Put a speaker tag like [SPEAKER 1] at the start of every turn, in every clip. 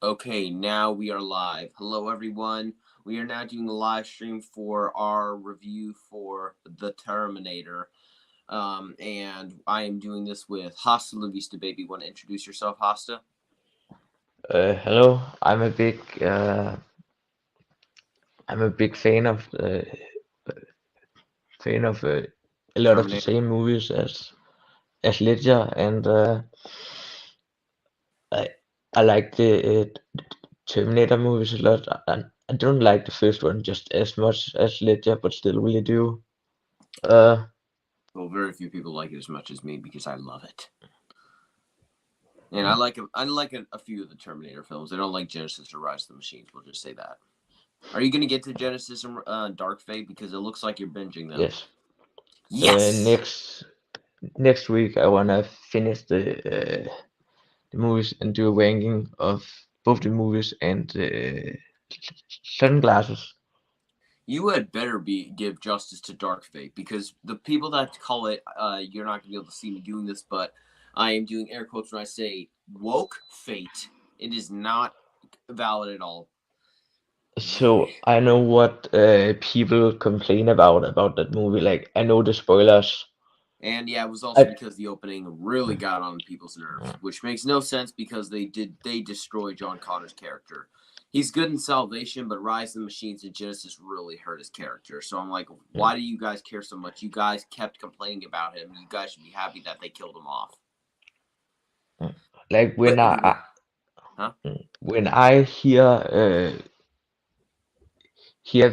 [SPEAKER 1] Okay, now we are live. Hello, everyone. We are now doing a live stream for our review for the Terminator. And I am doing this with Hasta La Vista Baby. Want to introduce yourself, Hasta?
[SPEAKER 2] Hello, I'm a big fan of a lot of the
[SPEAKER 1] Terminator.
[SPEAKER 2] same movies as Ledger, and I I like the Terminator movies a lot. I don't like the first one just as much as Ledger, but still really do. Uh,
[SPEAKER 1] Well, very few people like it as much as me because I love it. And I like a few of the Terminator films. I don't like Genesis or Rise of the Machines. We'll just say that. Are you going to get to Genesis and Dark Fate? Because it looks like you're binging them.
[SPEAKER 2] yes.
[SPEAKER 1] Yes!
[SPEAKER 2] Next week I wanna finish the movies and do a ranking of both the movies and sunglasses.
[SPEAKER 1] You had better be give justice to Dark Fate because the people that call it, you're not gonna be able to see me doing this, but I am doing air quotes when I say woke fate. It is not valid at all.
[SPEAKER 2] So I know what people complain about that movie. Like I know the spoilers.
[SPEAKER 1] And yeah, it was also
[SPEAKER 2] I
[SPEAKER 1] because the opening really got on people's nerves, which makes no sense because they destroy John Connor's character. He's good in Salvation, but Rise of the Machines and Genesis really hurt his character. So I'm like, why do you guys care so much? You guys kept complaining about him. You guys should be happy that they killed him off.
[SPEAKER 2] like
[SPEAKER 1] But anyway, huh?
[SPEAKER 2] when I hear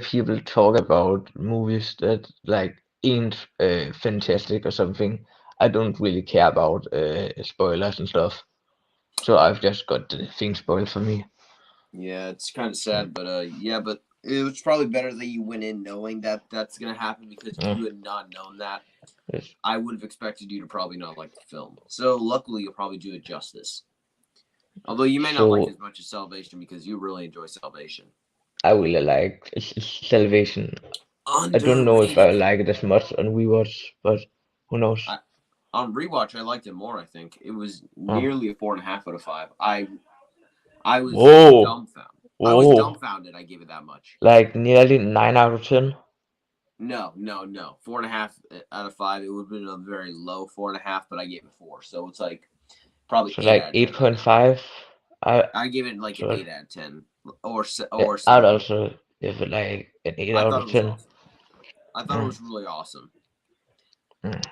[SPEAKER 2] people talk about movies that like ain't fantastic or something, I don't really care about spoilers and stuff. So I've just got the thing spoiled for me.
[SPEAKER 1] Yeah, it's kind of sad, but yeah, but it was probably better that you went in knowing that that's gonna happen because if
[SPEAKER 2] Mm,
[SPEAKER 1] you had not known that,
[SPEAKER 2] yes.
[SPEAKER 1] I would have expected you to probably not like the film. So luckily, you'll probably do it justice. Although you may not like it
[SPEAKER 2] So
[SPEAKER 1] as much as Salvation because you really enjoy Salvation.
[SPEAKER 2] I really like Salvation. I don't know if I
[SPEAKER 1] Underrated.
[SPEAKER 2] like it as much on rewatch, but who knows?
[SPEAKER 1] I on rewatch, I liked it more. I think it was
[SPEAKER 2] Oh.
[SPEAKER 1] nearly a 4.5 out of 5. I was
[SPEAKER 2] Whoa,
[SPEAKER 1] dumbfounded. I was
[SPEAKER 2] whoa,
[SPEAKER 1] dumbfounded. I gave it that much.
[SPEAKER 2] like nearly 9 out of 10.
[SPEAKER 1] No, no, no. 4.5 out of 5. It would have been a very low 4.5, but I gave it 4. So it's like probably
[SPEAKER 2] So
[SPEAKER 1] eight
[SPEAKER 2] like
[SPEAKER 1] out of ten right now.
[SPEAKER 2] 8.5. I
[SPEAKER 1] I gave it like an
[SPEAKER 2] so
[SPEAKER 1] 8 out of 10, or
[SPEAKER 2] yeah,
[SPEAKER 1] or
[SPEAKER 2] I'd
[SPEAKER 1] 7.
[SPEAKER 2] also give it like an 8
[SPEAKER 1] I
[SPEAKER 2] out
[SPEAKER 1] thought it
[SPEAKER 2] of
[SPEAKER 1] was
[SPEAKER 2] 10.
[SPEAKER 1] awesome. I thought it
[SPEAKER 2] Mm,
[SPEAKER 1] was really awesome,
[SPEAKER 2] mm.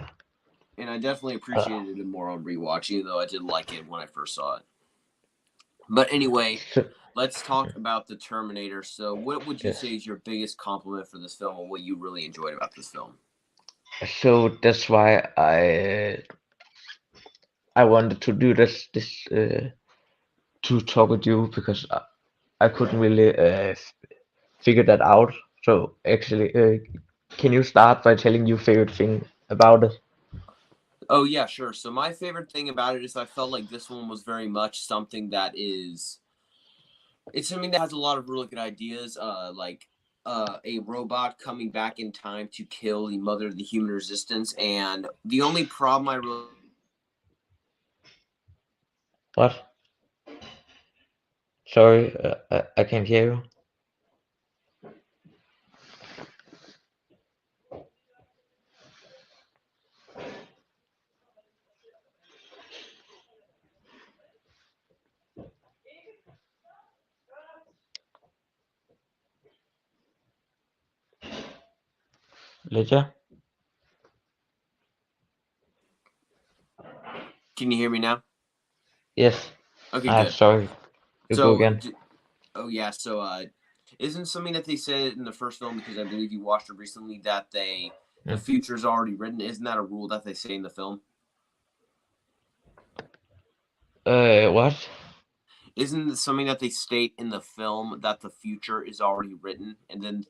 [SPEAKER 1] and I definitely
[SPEAKER 2] Uh,
[SPEAKER 1] appreciated it more on rewatch, even though I did like it when I first saw it. But anyway,
[SPEAKER 2] so,
[SPEAKER 1] let's talk about the Terminator. So, what would you say
[SPEAKER 2] yes.
[SPEAKER 1] is your biggest compliment for this film, and what you really enjoyed about this film?
[SPEAKER 2] So that's why I wanted to do this to talk with you because I couldn't really figure that out. So actually, can you start by telling your favorite thing about it?
[SPEAKER 1] Oh yeah, sure. So my favorite thing about it is I felt like this one was very much something that is it's something that has a lot of really good ideas, like a robot coming back in time to kill the mother of the human resistance. And the only problem I really
[SPEAKER 2] What? Sorry, I can't hear you. Ledger?
[SPEAKER 1] can you hear me now?
[SPEAKER 2] Yes.
[SPEAKER 1] Okay,
[SPEAKER 2] Ah,
[SPEAKER 1] good.
[SPEAKER 2] sorry. You go
[SPEAKER 1] So,
[SPEAKER 2] again.
[SPEAKER 1] oh yeah, so isn't something that they said in the first film because I believe you watched it recently that the
[SPEAKER 2] Mm.
[SPEAKER 1] future is already written? Isn't that a rule that they say in the film?
[SPEAKER 2] What?
[SPEAKER 1] Isn't it something that they state in the film that the future is already written, and then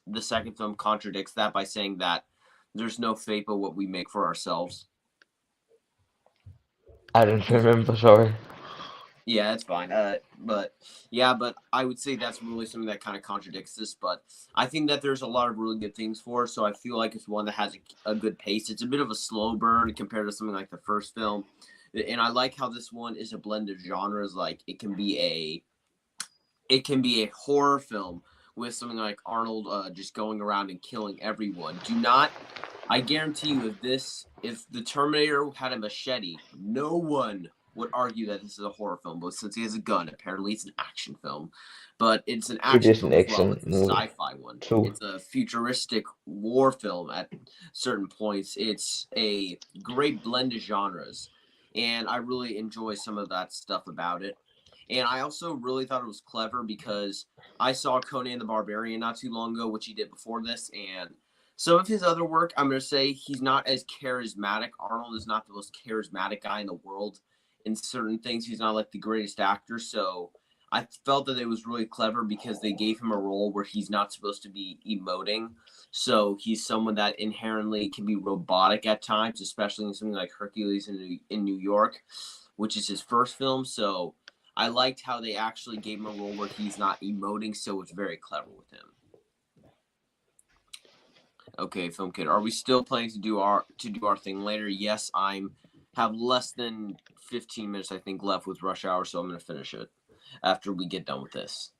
[SPEAKER 1] the second film contradicts that by saying that there's no fate but what we make for ourselves?
[SPEAKER 2] I don't remember, sorry.
[SPEAKER 1] Yeah, that's fine. But yeah, but I would say that's really something that kind of contradicts this. But I think that there's a lot of really good things for it, so I feel like it's one that has a good pace. It's a bit of a slow burn compared to something like the first film, and I like how this one is a blend of genres. Like it can be it can be a horror film with something like Arnold just going around and killing everyone. Do not. I guarantee you, if the Terminator had a machete, no one would argue that this is a horror film. But since he has a gun, apparently it's an action film. But it's an
[SPEAKER 2] It
[SPEAKER 1] action
[SPEAKER 2] is an
[SPEAKER 1] film as well.
[SPEAKER 2] action
[SPEAKER 1] It's a
[SPEAKER 2] movie
[SPEAKER 1] sci-fi one.
[SPEAKER 2] too.
[SPEAKER 1] It's a futuristic war film at certain points. It's a great blend of genres, and I really enjoy some of that stuff about it. And I also really thought it was clever because I saw Conan the Barbarian not too long ago, which he did before this, and some of his other work, I'm going to say he's not as charismatic. Arnold is not the most charismatic guy in the world. In certain things, he's not like the greatest actor. So I felt that it was really clever because they gave him a role where he's not supposed to be emoting. So he's someone that inherently can be robotic at times, especially in something like Hercules in New York, which is his first film. So I liked how they actually gave him a role where he's not emoting. So it's very clever with him. Okay, Film Kid, are we still planning to do our thing later? Yes, I'm have less than 15 minutes I think left with Rush Hour, so I'm gonna finish it after we get done with this.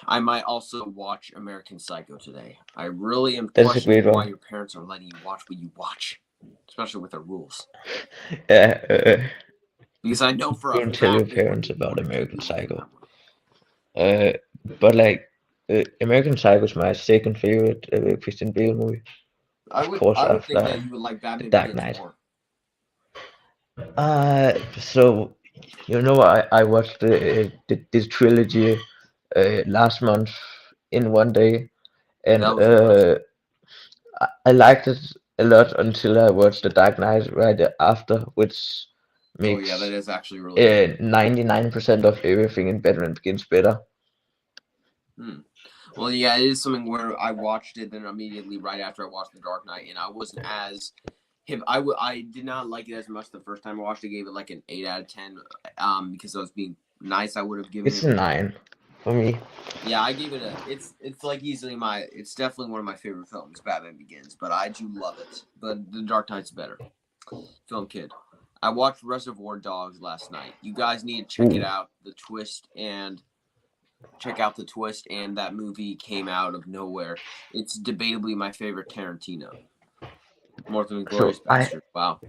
[SPEAKER 1] I might also watch American Psycho today. I really am
[SPEAKER 2] That's a great
[SPEAKER 1] questioning why
[SPEAKER 2] one.
[SPEAKER 1] your parents are letting you watch what you watch, especially with the rules.
[SPEAKER 2] Yeah,
[SPEAKER 1] Because I know for a
[SPEAKER 2] don't tell your
[SPEAKER 1] fact they
[SPEAKER 2] parents
[SPEAKER 1] wouldn't
[SPEAKER 2] about
[SPEAKER 1] want to keep
[SPEAKER 2] American
[SPEAKER 1] me away from
[SPEAKER 2] Psycho.
[SPEAKER 1] that one.
[SPEAKER 2] Uh, but like American Psycho is my second favorite Christian Bale movie,
[SPEAKER 1] I
[SPEAKER 2] of
[SPEAKER 1] would
[SPEAKER 2] course
[SPEAKER 1] I would think
[SPEAKER 2] after
[SPEAKER 1] that you would like
[SPEAKER 2] The
[SPEAKER 1] Batman
[SPEAKER 2] Dark
[SPEAKER 1] Begins
[SPEAKER 2] Knight.
[SPEAKER 1] more.
[SPEAKER 2] So I watched this trilogy last month in one day, and
[SPEAKER 1] That was impressive.
[SPEAKER 2] I liked it a lot until I watched The Dark Knight right after, which
[SPEAKER 1] Oh yeah, that
[SPEAKER 2] makes
[SPEAKER 1] is actually really good.
[SPEAKER 2] 99% of everything in Batman Begins better.
[SPEAKER 1] Hmm. Well, yeah, it is something where I watched it then immediately right after I watched The Dark Knight, and I wasn't as hip. I did not like it as much the first time I watched it. Gave it like an 8 out of 10. Because I was being nice, I would have given
[SPEAKER 2] It's
[SPEAKER 1] it.
[SPEAKER 2] a 9 for me.
[SPEAKER 1] Yeah, I gave it a. It's like easily my. It's definitely one of my favorite films, Batman Begins. But I do love it. But The Dark Knight's better. Film Kid. I watched Reservoir Dogs last night. You guys need to check it
[SPEAKER 2] Ooh,
[SPEAKER 1] out. The twist and check out the twist, and that movie came out of nowhere. It's debatably my favorite Tarantino, more than Glorious
[SPEAKER 2] so
[SPEAKER 1] Bastard. Wow,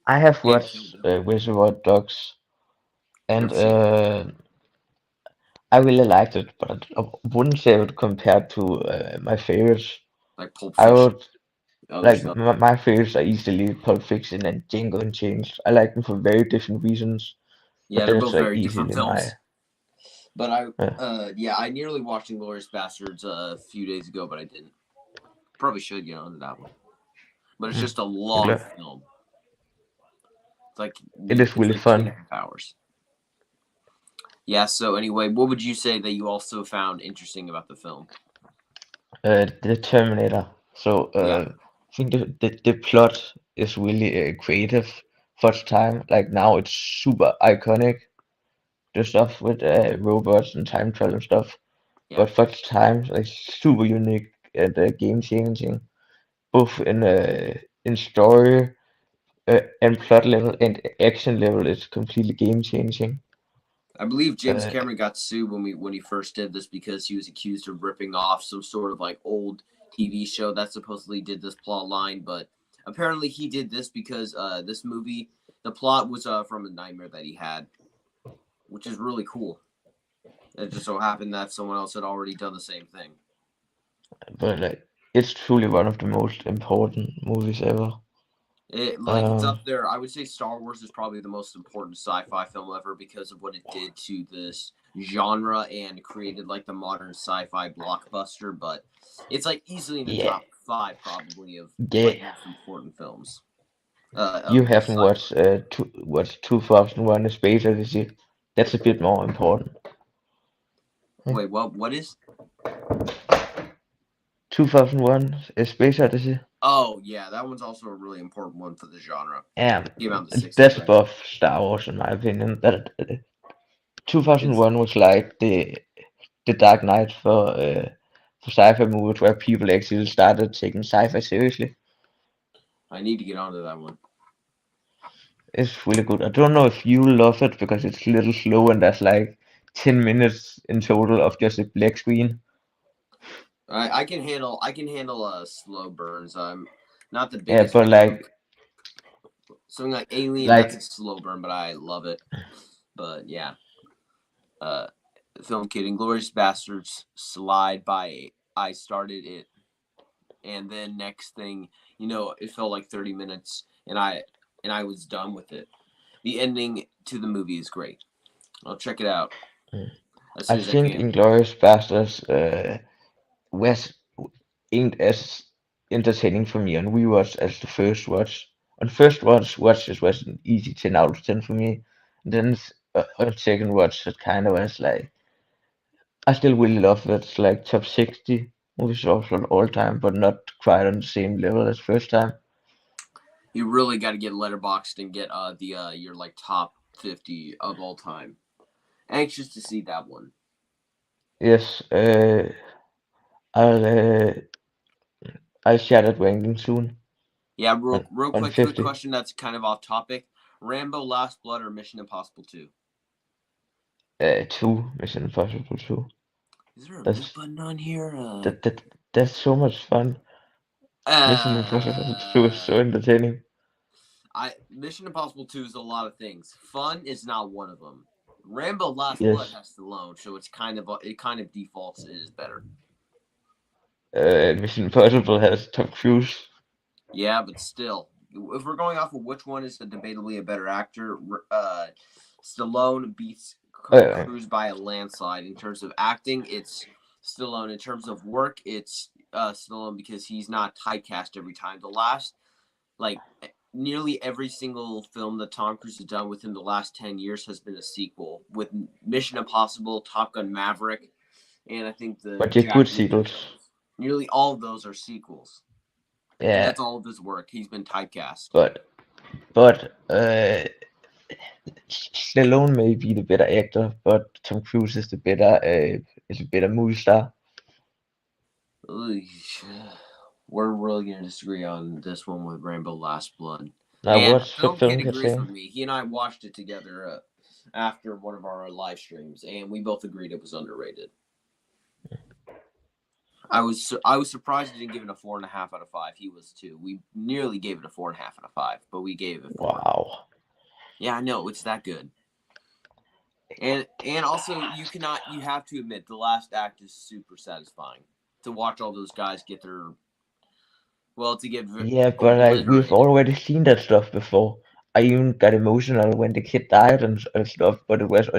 [SPEAKER 2] I have
[SPEAKER 1] and Kill
[SPEAKER 2] watched
[SPEAKER 1] Bill.
[SPEAKER 2] Reservoir Dogs, and
[SPEAKER 1] Never seen it.
[SPEAKER 2] I really liked it, but I wouldn't say it would compare to my favorites.
[SPEAKER 1] Like Pulp
[SPEAKER 2] I
[SPEAKER 1] Fiction,
[SPEAKER 2] would
[SPEAKER 1] other
[SPEAKER 2] like
[SPEAKER 1] stuff.
[SPEAKER 2] my favorites are easily Pulp Fiction and Django Unchained. I like them for very different reasons, but
[SPEAKER 1] Yeah, they're
[SPEAKER 2] then it's
[SPEAKER 1] both
[SPEAKER 2] like
[SPEAKER 1] very different
[SPEAKER 2] easily my
[SPEAKER 1] films. But I,
[SPEAKER 2] uh,
[SPEAKER 1] yeah, I nearly watched Glorious Bastards a few days ago, but I didn't. Probably should get onto that one. But it's just a long
[SPEAKER 2] gl-
[SPEAKER 1] film. It's like
[SPEAKER 2] it is
[SPEAKER 1] it's
[SPEAKER 2] really
[SPEAKER 1] like two and a
[SPEAKER 2] fun.
[SPEAKER 1] half hours. Yeah. So anyway, what would you say that you also found interesting about the film?
[SPEAKER 2] The Terminator. So
[SPEAKER 1] Yeah,
[SPEAKER 2] I think the plot is really creative for its time. Like now it's super iconic. The stuff with robots and time travel and stuff.
[SPEAKER 1] yeah.
[SPEAKER 2] But for its time, like super unique and game changing, both in story and plot level and action level. It's completely game changing.
[SPEAKER 1] I believe James
[SPEAKER 2] Uh,
[SPEAKER 1] Cameron got sued when he first did this because he was accused of ripping off some sort of like old TV show that supposedly did this plot line, but apparently he did this because this movie the plot was from a nightmare that he had, which is really cool. It just so happened that someone else had already done the same thing.
[SPEAKER 2] but like it's truly one of the most important movies ever.
[SPEAKER 1] It's
[SPEAKER 2] Um,
[SPEAKER 1] up there. I would say Star Wars is probably the most important sci-fi film ever because of what it did to this genre and created like the modern sci-fi blockbuster. But it's like easily in the
[SPEAKER 2] yeah,
[SPEAKER 1] top five probably of like
[SPEAKER 2] yeah.
[SPEAKER 1] most important films
[SPEAKER 2] You
[SPEAKER 1] of the
[SPEAKER 2] haven't
[SPEAKER 1] sci-fi.
[SPEAKER 2] watched 2001: A Space Odyssey. That's a bit more important. Hmm.
[SPEAKER 1] Wait, what? What is?
[SPEAKER 2] 2001: A Space Odyssey.
[SPEAKER 1] Oh yeah, that one's also a really important one for the genre.
[SPEAKER 2] Yeah,
[SPEAKER 1] Came out in the '60s,
[SPEAKER 2] that's
[SPEAKER 1] right?
[SPEAKER 2] above Star Wars in my opinion. That
[SPEAKER 1] It's.
[SPEAKER 2] 2001 was like the Dark Knight for sci-fi movies where people actually started taking sci-fi seriously.
[SPEAKER 1] I need to get onto that one.
[SPEAKER 2] It's really good. I don't know if you love it because it's a little slow and there's like 10 minutes in total of just a black screen.
[SPEAKER 1] I can handle slow burns. I'm not the
[SPEAKER 2] Yeah,
[SPEAKER 1] biggest
[SPEAKER 2] but
[SPEAKER 1] fan of something like Alien. That's a
[SPEAKER 2] like
[SPEAKER 1] slow burn, but I love it. But yeah, uh, Film Kid, Inglorious Bastards, Slide by I started it, and then next thing it felt like 30 minutes, and I was done with it. The ending to the movie is great. I'll check it out as
[SPEAKER 2] I
[SPEAKER 1] soon as I
[SPEAKER 2] think
[SPEAKER 1] can.
[SPEAKER 2] Inglourious Basterds was ain't as entertaining for me on rewatch as the first watch. On first watch it was an easy 10 out of 10 for me. Then on second watch it kind of was like I still really love it. It's like top 60 movies of all time, but not quite on the same level as first time.
[SPEAKER 1] You really got to get letterboxed and get the your like top 50 of all time. Anxious to see that one.
[SPEAKER 2] Yes, I'll I'll share that ranking soon
[SPEAKER 1] Yeah, real
[SPEAKER 2] on
[SPEAKER 1] quick
[SPEAKER 2] 50.
[SPEAKER 1] question that's kind of off topic. Rambo Last Blood or Mission Impossible 2?
[SPEAKER 2] Two Mission Impossible 2.
[SPEAKER 1] Is there a mute
[SPEAKER 2] That's
[SPEAKER 1] button on here?
[SPEAKER 2] that's so much fun. Mission Impossible 2 is so
[SPEAKER 1] Uh
[SPEAKER 2] entertaining.
[SPEAKER 1] I Mission Impossible 2 is a lot of things. Fun is not one of them. Rambo Last Blood
[SPEAKER 2] Yes,
[SPEAKER 1] has Stallone, so it kind of defaults it is better.
[SPEAKER 2] Mission Impossible has Tom Cruise.
[SPEAKER 1] Yeah, but still, if we're going off of which one is debatably a better actor, Stallone beats
[SPEAKER 2] Uh,
[SPEAKER 1] Cruise by a landslide. In terms of acting, it's Stallone. In terms of work, it's Stallone because he's not typecast every time. The last, like, nearly every single film that Tom Cruise has done within the last 10 years has been a sequel, with Mission Impossible, Top Gun Maverick, and I think the
[SPEAKER 2] but they're good
[SPEAKER 1] Jack Reacher
[SPEAKER 2] sequels.
[SPEAKER 1] films. Nearly all of those are sequels. And
[SPEAKER 2] Yeah,
[SPEAKER 1] that's all of his work. He's been typecast.
[SPEAKER 2] but Stallone may be the better actor, but Tom Cruise is a better movie star.
[SPEAKER 1] We're really going to disagree on this one with Rainbow Last Blood.
[SPEAKER 2] Now,
[SPEAKER 1] And
[SPEAKER 2] what's the
[SPEAKER 1] Film Kid
[SPEAKER 2] film you're
[SPEAKER 1] agrees with
[SPEAKER 2] saying?
[SPEAKER 1] me. He and I watched it together after one of our live streams, and we both agreed it was underrated. I was surprised he didn't give it a 4.5 out of 5. He was too. We nearly gave it a 4.5 out of 5, but we gave it 4.
[SPEAKER 2] Wow.
[SPEAKER 1] Yeah, I know it's that good. And also you have to admit the last act is super satisfying to watch all those guys get their to get
[SPEAKER 2] Yeah, but like we've
[SPEAKER 1] obliterated.
[SPEAKER 2] already seen that stuff before. I even got emotional when the kid died and stuff, but it was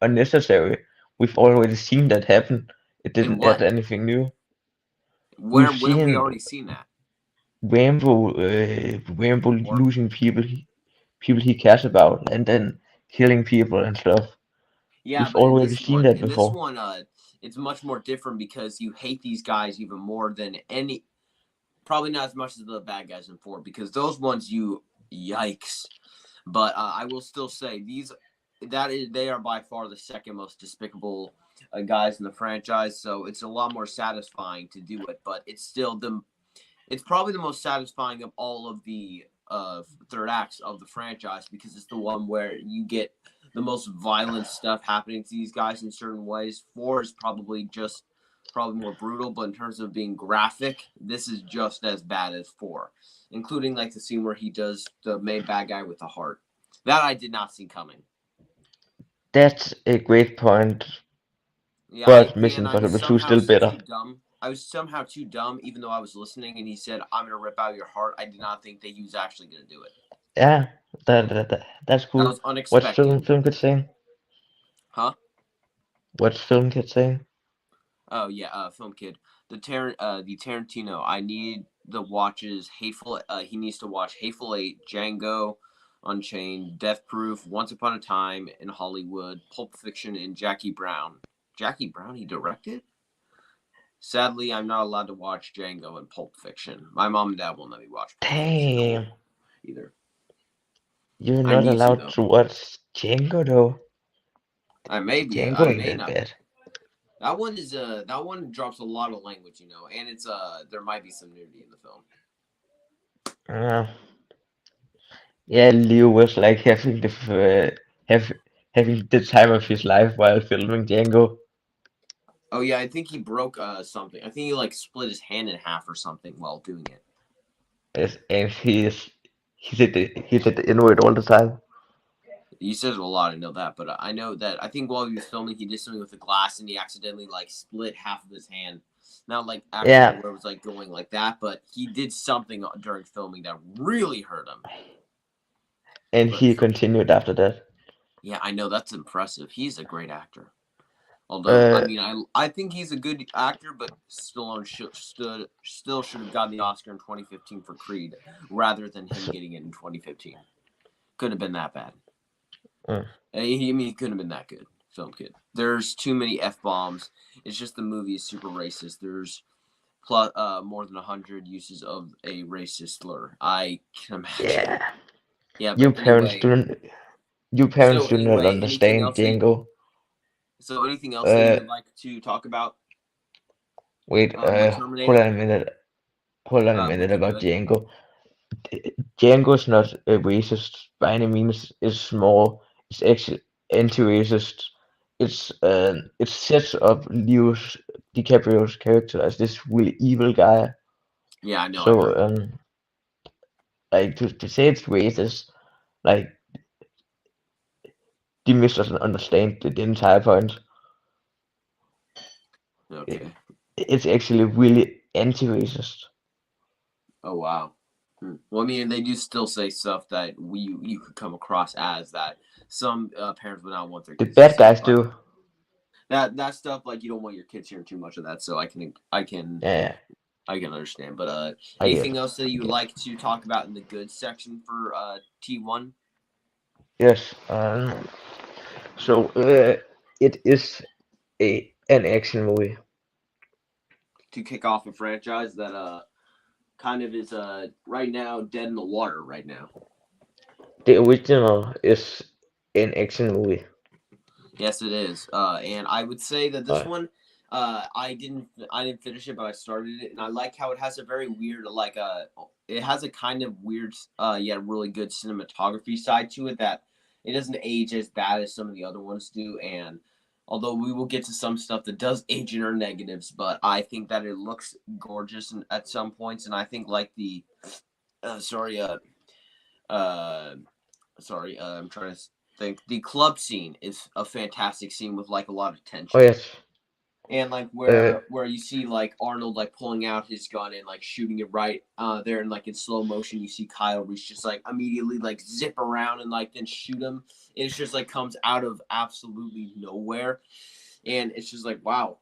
[SPEAKER 2] unnecessary. We've already seen that happen. It
[SPEAKER 1] And
[SPEAKER 2] didn't add
[SPEAKER 1] what?
[SPEAKER 2] anything new.
[SPEAKER 1] Where
[SPEAKER 2] We've
[SPEAKER 1] when have we
[SPEAKER 2] seen
[SPEAKER 1] already seen that?
[SPEAKER 2] Rambo
[SPEAKER 1] Or
[SPEAKER 2] losing people he cares about, and then killing people and stuff.
[SPEAKER 1] yeah,
[SPEAKER 2] We've
[SPEAKER 1] but in
[SPEAKER 2] already
[SPEAKER 1] this
[SPEAKER 2] seen
[SPEAKER 1] one,
[SPEAKER 2] that before.
[SPEAKER 1] it's much more different because you hate these guys even more than any. Probably not as much as the bad guys in 4 because those ones you yikes. But I will still say they are by far the second most despicable guys in the franchise. So it's a lot more satisfying to do it, but it's probably the most satisfying of all of the third acts of the franchise because it's the one where you get the most violent stuff happening to these guys in certain ways. 4 is probably more brutal, but in terms of being graphic, this is just as bad as 4, including like the scene where he does the main bad guy with the heart. That I did not see coming.
[SPEAKER 2] That's a great point,
[SPEAKER 1] Yeah,
[SPEAKER 2] but
[SPEAKER 1] and
[SPEAKER 2] Mission
[SPEAKER 1] I was
[SPEAKER 2] Impossible 2 is
[SPEAKER 1] somehow
[SPEAKER 2] still better.
[SPEAKER 1] too dumb. I was somehow too dumb, even though I was listening, and he said, "I'm gonna rip out your heart." I did not think that he was actually gonna do it.
[SPEAKER 2] Yeah, that's
[SPEAKER 1] That
[SPEAKER 2] cool.
[SPEAKER 1] was
[SPEAKER 2] What's
[SPEAKER 1] unexpected,
[SPEAKER 2] film kid saying?
[SPEAKER 1] huh?
[SPEAKER 2] What's film kid saying?
[SPEAKER 1] Oh yeah, film kid. The Tarantino. I need the watches. Hateful. He needs to watch Hateful Eight, Django, Unchained, Death Proof, Once Upon a Time in Hollywood, Pulp Fiction, and Jackie Brown. Jackie Brown. He directed. Sadly, I'm not allowed to watch Django and Pulp Fiction. My mom and dad won't let me watch Pulp Fiction
[SPEAKER 2] Damn,
[SPEAKER 1] either.
[SPEAKER 2] you're
[SPEAKER 1] I
[SPEAKER 2] not
[SPEAKER 1] need to
[SPEAKER 2] allowed
[SPEAKER 1] though.
[SPEAKER 2] to watch Django though.
[SPEAKER 1] I may be.
[SPEAKER 2] Django
[SPEAKER 1] I
[SPEAKER 2] ain't
[SPEAKER 1] may
[SPEAKER 2] that
[SPEAKER 1] not be.
[SPEAKER 2] bad.
[SPEAKER 1] That one drops a lot of language, and it's there might be some nudity in the film.
[SPEAKER 2] Uh, yeah, Leo was like having the have having the time of his life while filming Django.
[SPEAKER 1] Oh yeah, I think he broke something. I think he like split his hand in half or something while doing it.
[SPEAKER 2] Yes, and he said the N-word all the time.
[SPEAKER 1] He says a lot. I know that, but I know that I think while he was filming, he did something with the glass and he accidentally like split half of his hand. Not like actually
[SPEAKER 2] Yeah,
[SPEAKER 1] where it was like going like that, but he did something during filming that really hurt him.
[SPEAKER 2] and
[SPEAKER 1] But
[SPEAKER 2] he continued after that.
[SPEAKER 1] yeah, I know that's impressive. He's a great actor. Although I
[SPEAKER 2] Uh,
[SPEAKER 1] mean, I think he's a good actor, but still should have gotten the Oscar in 2015 for Creed rather than him
[SPEAKER 2] so,
[SPEAKER 1] getting it in 2015. Couldn't have been that bad.
[SPEAKER 2] mm,
[SPEAKER 1] He couldn't have been that good. Film kid. There's too many f bombs. It's just the movie is super racist. There's more than 100 uses of a racist slur. I can imagine.
[SPEAKER 2] yeah,
[SPEAKER 1] Yeah,
[SPEAKER 2] you
[SPEAKER 1] but
[SPEAKER 2] parents do not, you parents do not
[SPEAKER 1] anything
[SPEAKER 2] understand
[SPEAKER 1] else that
[SPEAKER 2] Django.
[SPEAKER 1] anything else that you
[SPEAKER 2] Uh,
[SPEAKER 1] would like to talk about
[SPEAKER 2] wait,
[SPEAKER 1] with
[SPEAKER 2] hold
[SPEAKER 1] Terminator?
[SPEAKER 2] on a minute. Hold on a minute
[SPEAKER 1] Okay,
[SPEAKER 2] about
[SPEAKER 1] good.
[SPEAKER 2] Django. Django's not a racist by any means. It's actually anti-racist. It sets up Leo DiCaprio's character as this really evil guy.
[SPEAKER 1] Yeah, I know. I
[SPEAKER 2] So
[SPEAKER 1] heard.
[SPEAKER 2] like to say it's racist, like you misunderstand the entire point. It,
[SPEAKER 1] Okay.
[SPEAKER 2] it's actually really anti-racist.
[SPEAKER 1] Oh wow. Well, I mean, they do still say stuff that you could come across as that some parents would not want their
[SPEAKER 2] The
[SPEAKER 1] kids to
[SPEAKER 2] bad
[SPEAKER 1] see,
[SPEAKER 2] guys
[SPEAKER 1] but
[SPEAKER 2] do.
[SPEAKER 1] that stuff like you don't want your kids hearing too much of that. So
[SPEAKER 2] Yeah,
[SPEAKER 1] I can understand. But
[SPEAKER 2] I
[SPEAKER 1] anything
[SPEAKER 2] guess.
[SPEAKER 1] else that
[SPEAKER 2] I
[SPEAKER 1] you would
[SPEAKER 2] guess.
[SPEAKER 1] like to talk about in the good section for T1
[SPEAKER 2] Yes. So it is an action movie.
[SPEAKER 1] to kick off a franchise that kind of is right now dead in the water right now.
[SPEAKER 2] The original is an action movie.
[SPEAKER 1] Yes, it is. And I would say that this
[SPEAKER 2] Uh,
[SPEAKER 1] one, I didn't finish it, but I started it, and I like how it has a very weird, it has a kind of weird, yet really good cinematography side to it that it doesn't age as bad as some of the other ones do. And although we will get to some stuff that does age in our negatives, but I think that it looks gorgeous at some points, and I think like the, uh, sorry, uh, uh I'm trying to think. The club scene is a fantastic scene with like a lot of
[SPEAKER 2] oh
[SPEAKER 1] tension,
[SPEAKER 2] yes.
[SPEAKER 1] and like
[SPEAKER 2] Uh,
[SPEAKER 1] where you see like Arnold like pulling out his gun and like shooting it right there, and like in slow motion you see Kyle Reese just like immediately like zip around and like then shoot him. It's just like comes out of absolutely nowhere, and it's just like wow.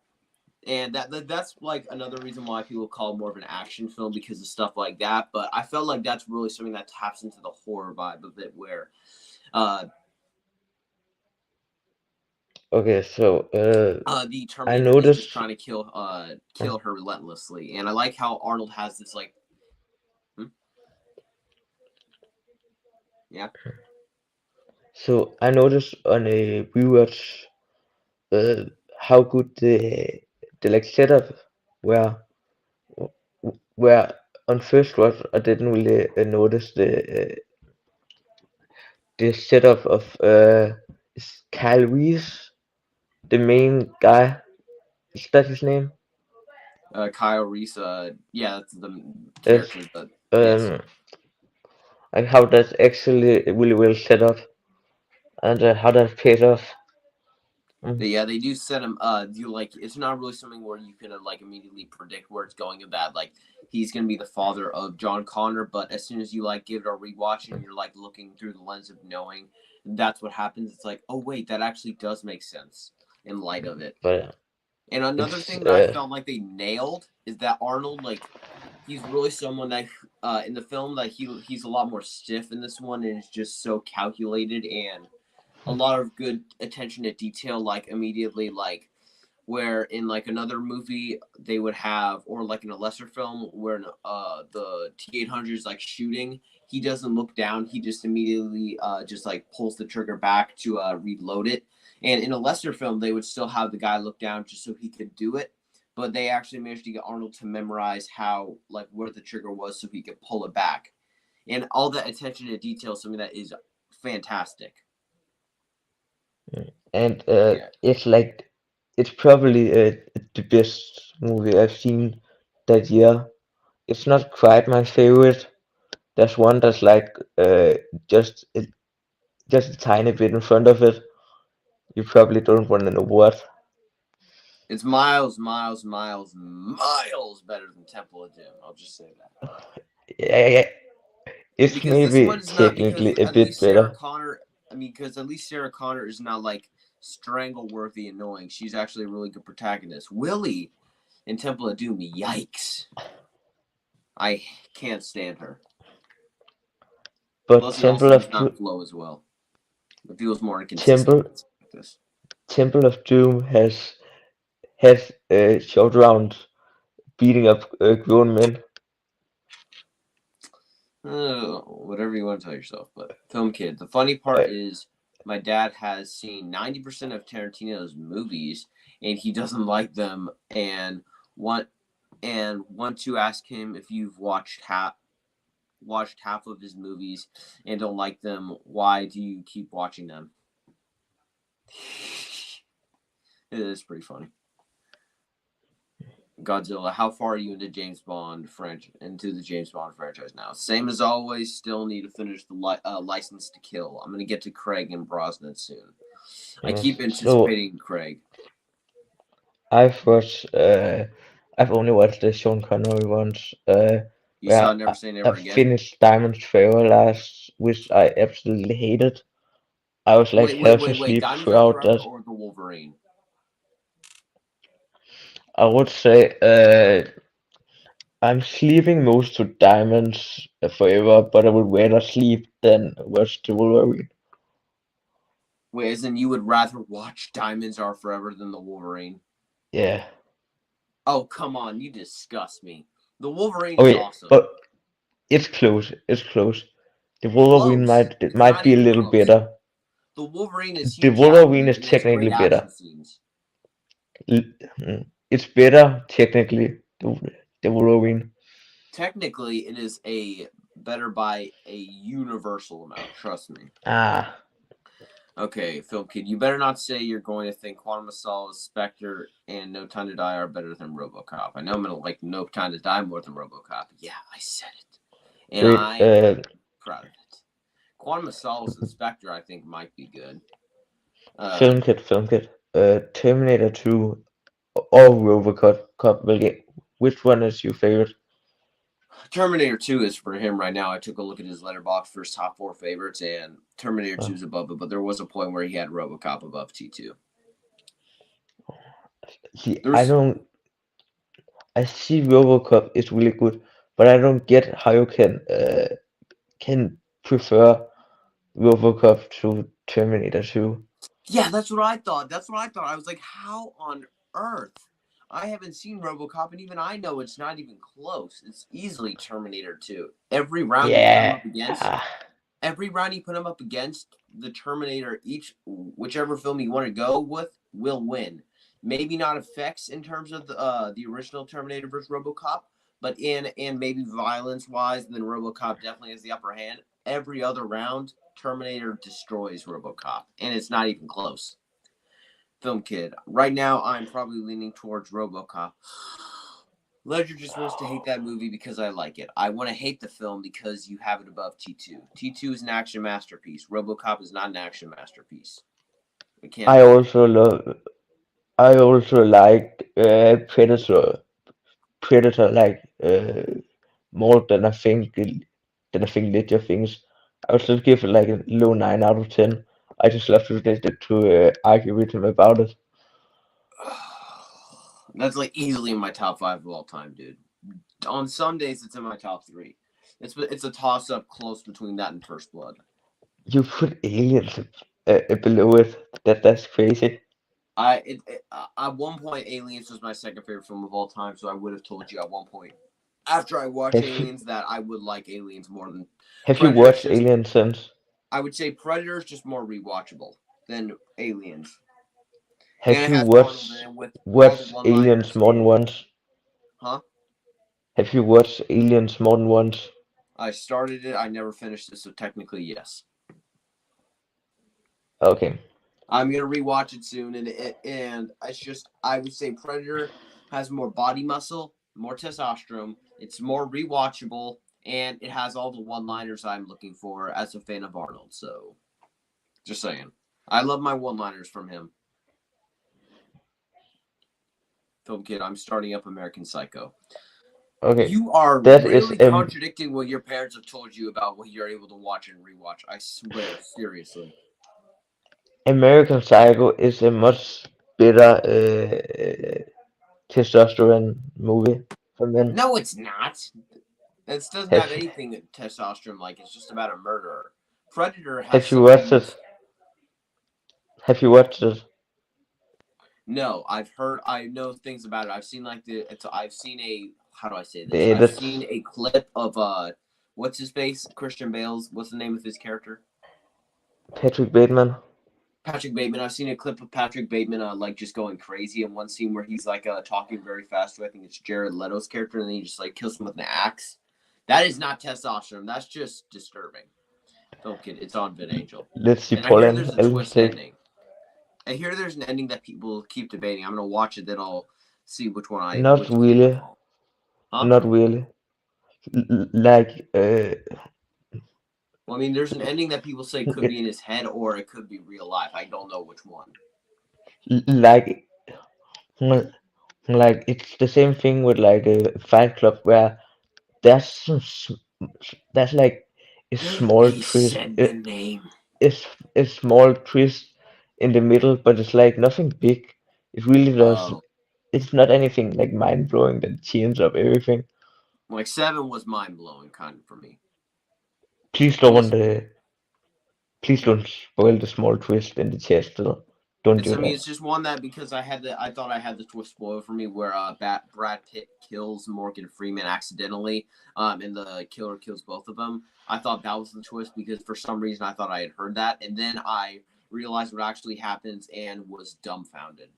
[SPEAKER 1] And that's like another reason why people call it more of an action film because of stuff like that. But I felt like that's really something that taps into the horror vibe of it, where uh,
[SPEAKER 2] okay. So
[SPEAKER 1] the
[SPEAKER 2] I
[SPEAKER 1] Terminator is just
[SPEAKER 2] noticed.
[SPEAKER 1] trying to kill her relentlessly, and I like how Arnold has this like, hmm? Yeah,
[SPEAKER 2] So I noticed on a rewatch uh, how good the like setup were. Where on first watch I didn't really notice the setup of is Kyle Reese the main guy. Is that his name?
[SPEAKER 1] Kyle Reese. Yeah, that's the
[SPEAKER 2] Yes.
[SPEAKER 1] character. But yes,
[SPEAKER 2] Um, and how that's actually really well set up and how that pays off. Mm,
[SPEAKER 1] yeah, they do set him. You like it's not really something where you can like immediately predict where it's going of that. Like he's gonna be the father of John Connor, but as soon as you like give it a rewatch and
[SPEAKER 2] mm.
[SPEAKER 1] you're like looking through the lens of knowing that's what happens, it's like, oh wait, that actually does make sense in light of it.
[SPEAKER 2] But
[SPEAKER 1] And another
[SPEAKER 2] it's
[SPEAKER 1] thing that I felt like they nailed is that Arnold, like, he's really someone that in the film that he's a lot more stiff in this one and is just so calculated and a lot of good attention to detail, like immediately like where in like another movie they would have or like in a lesser film where the T-800 is like shooting, he doesn't look down, he just immediately just like pulls the trigger back to reload it. And in a lesser film they would still have the guy look down just so he could do it, but they actually managed to get Arnold to memorize how like where the trigger was so he could pull it back. And all that attention to detail is something that is fantastic.
[SPEAKER 2] and
[SPEAKER 1] Yeah,
[SPEAKER 2] it's like it's probably the best movie I've seen that year. It's not quite my favorite. There's one that's like just just a tiny bit in front of it. You probably don't want to know what.
[SPEAKER 1] it's miles, miles, miles, miles better than Temple of Doom. I'll just say that.
[SPEAKER 2] Yeah, yeah, it's
[SPEAKER 1] Because this one
[SPEAKER 2] maybe
[SPEAKER 1] is not, because
[SPEAKER 2] technically a
[SPEAKER 1] at
[SPEAKER 2] bit
[SPEAKER 1] least Sarah
[SPEAKER 2] better.
[SPEAKER 1] Connor. I mean, because at least Sarah Connor is not like strangle worthy annoying. She's actually a really good protagonist. Willie in Temple of Doom, yikes! I can't stand her.
[SPEAKER 2] But
[SPEAKER 1] Plus, it also does not flow as well. It feels more inconsistent.
[SPEAKER 2] Temple
[SPEAKER 1] Like this.
[SPEAKER 2] Temple of Doom has short rounds beating up grown men.
[SPEAKER 1] Whatever you want to tell yourself, but Film Kid. The funny part
[SPEAKER 2] Uh,
[SPEAKER 1] is, my dad has seen 90% of Tarantino's movies, and he doesn't like them. Want to ask him if you've watched half of his movies and don't like them. Why do you keep watching them? It is pretty funny. Godzilla, how far are you into the James Bond franchise now? Same as always. Still need to finish the License to Kill. I'm gonna get to Craig and Brosnan soon. I keep
[SPEAKER 2] so
[SPEAKER 1] anticipating Craig.
[SPEAKER 2] I've watched I've only watched the Sean Connery ones.
[SPEAKER 1] You saw
[SPEAKER 2] Where
[SPEAKER 1] Never Say
[SPEAKER 2] I
[SPEAKER 1] Never Again.
[SPEAKER 2] finished Diamond Forever last, which I absolutely hated. I was like
[SPEAKER 1] Wait, wait,
[SPEAKER 2] half
[SPEAKER 1] wait, wait.
[SPEAKER 2] asleep
[SPEAKER 1] Diamonds Are
[SPEAKER 2] throughout
[SPEAKER 1] Forever
[SPEAKER 2] that.
[SPEAKER 1] or the Wolverine?
[SPEAKER 2] I would say I'm sleeping most to Diamonds Forever, but I would rather sleep than watch the Wolverine.
[SPEAKER 1] Wait, as in you would rather watch Diamonds Are Forever than the Wolverine?
[SPEAKER 2] Yeah.
[SPEAKER 1] Oh, come on, you disgust me. The Wolverine is
[SPEAKER 2] Okay,
[SPEAKER 1] awesome.
[SPEAKER 2] but it's close. It's close. The Wolverine
[SPEAKER 1] Close. It's
[SPEAKER 2] might
[SPEAKER 1] not
[SPEAKER 2] be a
[SPEAKER 1] even
[SPEAKER 2] little
[SPEAKER 1] close.
[SPEAKER 2] better.
[SPEAKER 1] The Wolverine is
[SPEAKER 2] The
[SPEAKER 1] Hugh
[SPEAKER 2] Wolverine
[SPEAKER 1] Jackman
[SPEAKER 2] is
[SPEAKER 1] and he has
[SPEAKER 2] technically
[SPEAKER 1] great
[SPEAKER 2] better.
[SPEAKER 1] action scenes.
[SPEAKER 2] It's better technically. The Wolverine.
[SPEAKER 1] Technically, it is a better by a universal amount. Trust me.
[SPEAKER 2] Ah,
[SPEAKER 1] Okay, Film Kid, you better not say you're going to think Quantum of Solace, Spectre, and No Time to Die are better than RoboCop. I know I'm gonna like No Time to Die more than RoboCop. Yeah, I said it, and
[SPEAKER 2] wait.
[SPEAKER 1] I am proud of it. Quantum of Solace and Spectre, I think, might be good. Uh,
[SPEAKER 2] Film kit. Terminator 2 or RoboCop. Will get. Which one is your favorite?
[SPEAKER 1] Terminator 2 is for him right now. I took a look at his letterbox for his top four favorites, and Terminator
[SPEAKER 2] Uh,
[SPEAKER 1] 2 is above it, but there was a point where he had RoboCop above T2.
[SPEAKER 2] see, I
[SPEAKER 1] There's
[SPEAKER 2] don't. I see RoboCop is really good, but I don't get how you can prefer RoboCop to Terminator 2.
[SPEAKER 1] Yeah, that's what I thought. That's what I thought. I was like, how on earth? I haven't seen RoboCop, and even I know it's not even close. It's easily Terminator 2.
[SPEAKER 2] Yeah.
[SPEAKER 1] Every round you put him up against the Terminator, whichever film you want to go with will win. Maybe not effects in terms of the original Terminator versus RoboCop, but in and maybe violence wise, then RoboCop definitely has the upper hand. Every other round, Terminator destroys RoboCop, and it's not even close. Film Kid. Right now, I'm probably leaning towards RoboCop. Ledger just wants to hate that movie because I like it. I want to hate the film because you have it above T2. T2 is an action masterpiece. RoboCop is not an action masterpiece. We can't
[SPEAKER 2] I
[SPEAKER 1] have it.
[SPEAKER 2] also love. I also like Predator like more than I think Ledger thinks. I would still give it like a low 9 out of 10. I just love to argue with him about it.
[SPEAKER 1] That's like easily in my top five of all time, dude. On some days, it's in my top three. It's a toss up close between that and First Blood.
[SPEAKER 2] You put aliens below it. That's crazy.
[SPEAKER 1] At one point, Aliens was my second favorite film of all time, so I would have told you at one point after I watch
[SPEAKER 2] Have you
[SPEAKER 1] Aliens that I would like Aliens more than
[SPEAKER 2] have you
[SPEAKER 1] Predators.
[SPEAKER 2] watched
[SPEAKER 1] Just
[SPEAKER 2] Alien since?
[SPEAKER 1] I would say Predators just more rewatchable than Aliens, and
[SPEAKER 2] Have
[SPEAKER 1] it
[SPEAKER 2] you
[SPEAKER 1] has fun with all the
[SPEAKER 2] watched Aliens
[SPEAKER 1] one-liners
[SPEAKER 2] more than
[SPEAKER 1] and
[SPEAKER 2] once?
[SPEAKER 1] huh.
[SPEAKER 2] Have you watched Aliens more than once?
[SPEAKER 1] I started it. I never finished it, so technically yes.
[SPEAKER 2] Okay.
[SPEAKER 1] I'm gonna rewatch it soon, and it's just I would say Predator has more body muscle, more testosterone. It's more rewatchable, and it has all the one-liners I'm looking for as a fan of Arnold. So, just saying, I love my one-liners from him. Film kid, I'm starting up American Psycho.
[SPEAKER 2] Okay,
[SPEAKER 1] You are
[SPEAKER 2] that is
[SPEAKER 1] really contradicting what your parents have told you about what you're able to watch and rewatch. I swear, seriously.
[SPEAKER 2] American Psycho is a much better testosterone movie for men.
[SPEAKER 1] No, it's not. It doesn't have
[SPEAKER 2] Have
[SPEAKER 1] anything testosterone like. It's just about a murderer. Predator has
[SPEAKER 2] Have you
[SPEAKER 1] some of the
[SPEAKER 2] watched it?
[SPEAKER 1] most.
[SPEAKER 2] Have you watched it?
[SPEAKER 1] No, I've heard. I know things about it. I've seen like the. It's. I've seen a. How do I say
[SPEAKER 2] The
[SPEAKER 1] this? I've
[SPEAKER 2] edits.
[SPEAKER 1] seen a clip of what's his face? Christian Bale's. What's the name of his character?
[SPEAKER 2] Patrick Bateman.
[SPEAKER 1] Patrick Bateman. I've seen a clip of Patrick Bateman like just going crazy in one scene where he's like talking very fast to I think it's Jared Leto's character, and then he just like kills him with an axe. That is not testosterone. That's just disturbing. Don't kid. It's on Vid Angel,
[SPEAKER 2] Let's see
[SPEAKER 1] and I hear
[SPEAKER 2] Poland.
[SPEAKER 1] there's a twist
[SPEAKER 2] Elmstead.
[SPEAKER 1] ending. I hear there's an ending that people keep debating. I'm gonna watch it, then I'll see
[SPEAKER 2] Not
[SPEAKER 1] which kid I
[SPEAKER 2] really.
[SPEAKER 1] call. Huh?
[SPEAKER 2] Not really. Like
[SPEAKER 1] Well, I mean, there's an ending that people say could be in his head or it could be real life. I don't know which one.
[SPEAKER 2] like like it's the same thing with like a Fight Club where there's there's like a small
[SPEAKER 1] He
[SPEAKER 2] twist.
[SPEAKER 1] said the name.
[SPEAKER 2] It's a small twist in the middle, but it's like nothing big. It really does.
[SPEAKER 1] Oh,
[SPEAKER 2] It's not anything like mind blowing that changes up everything.
[SPEAKER 1] like seven was mind blowing, kind of for me.
[SPEAKER 2] Please
[SPEAKER 1] And
[SPEAKER 2] don't please don't spoil the small twist in the chest. Don't
[SPEAKER 1] it's
[SPEAKER 2] do
[SPEAKER 1] I mean
[SPEAKER 2] that.
[SPEAKER 1] it's just one that because I thought I had the twist spoiled for me where Brad Pitt kills Morgan Freeman accidentally, and the killer kills both of them. I thought that was the twist because for some reason I thought I had heard that, and then I realized what actually happens and was dumbfounded.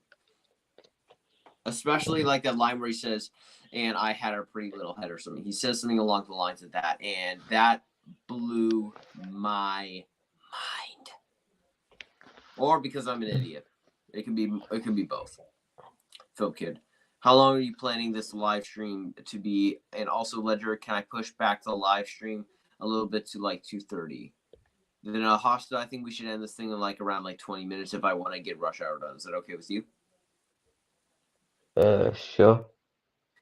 [SPEAKER 1] Especially like that line where he says, "And I had a pretty little head" or something. He says something along the lines of that, and that blew my mind. Or because I'm an idiot. It can be both. Phil Kid. How long are you planning this live stream to be? And also, Ledger, can I push back the live stream a little bit to like 2:30? Then Hosta, I think we should end this thing in like around like 20 minutes if I want to get rush hour done. Is that okay with you?
[SPEAKER 2] Sure.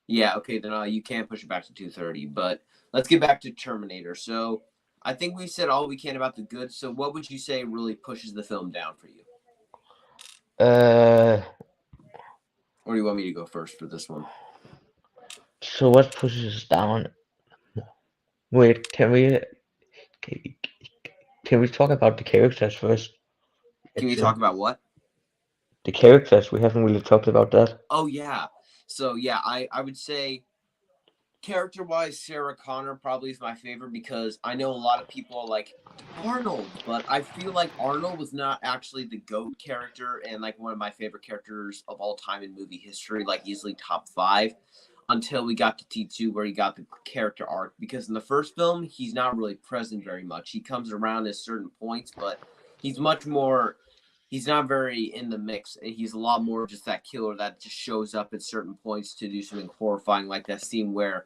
[SPEAKER 1] Yeah, okay, then you can push it back to 2:30. But let's get back to Terminator. So I think we said all we can about the good. So what would you say really pushes the film down for you?
[SPEAKER 2] Uh,
[SPEAKER 1] Or do you want me to go first for this one?
[SPEAKER 2] so what pushes us down? Wait, can we talk about the characters first?
[SPEAKER 1] Can we
[SPEAKER 2] Actually,
[SPEAKER 1] talk about what?
[SPEAKER 2] the characters we haven't really talked about that.
[SPEAKER 1] Oh yeah. So yeah, I would say character wise, Sarah Connor probably is my favorite because I know a lot of people are like Arnold, but I feel like Arnold was not actually the GOAT character and like one of my favorite characters of all time in movie history, like easily top five. Until we got to T2 where he got the character arc. Because in the first film, he's not really present very much. He comes around at certain points, but he's much more he's not very in the mix. He's a lot more just that killer that just shows up at certain points to do something horrifying, like that scene where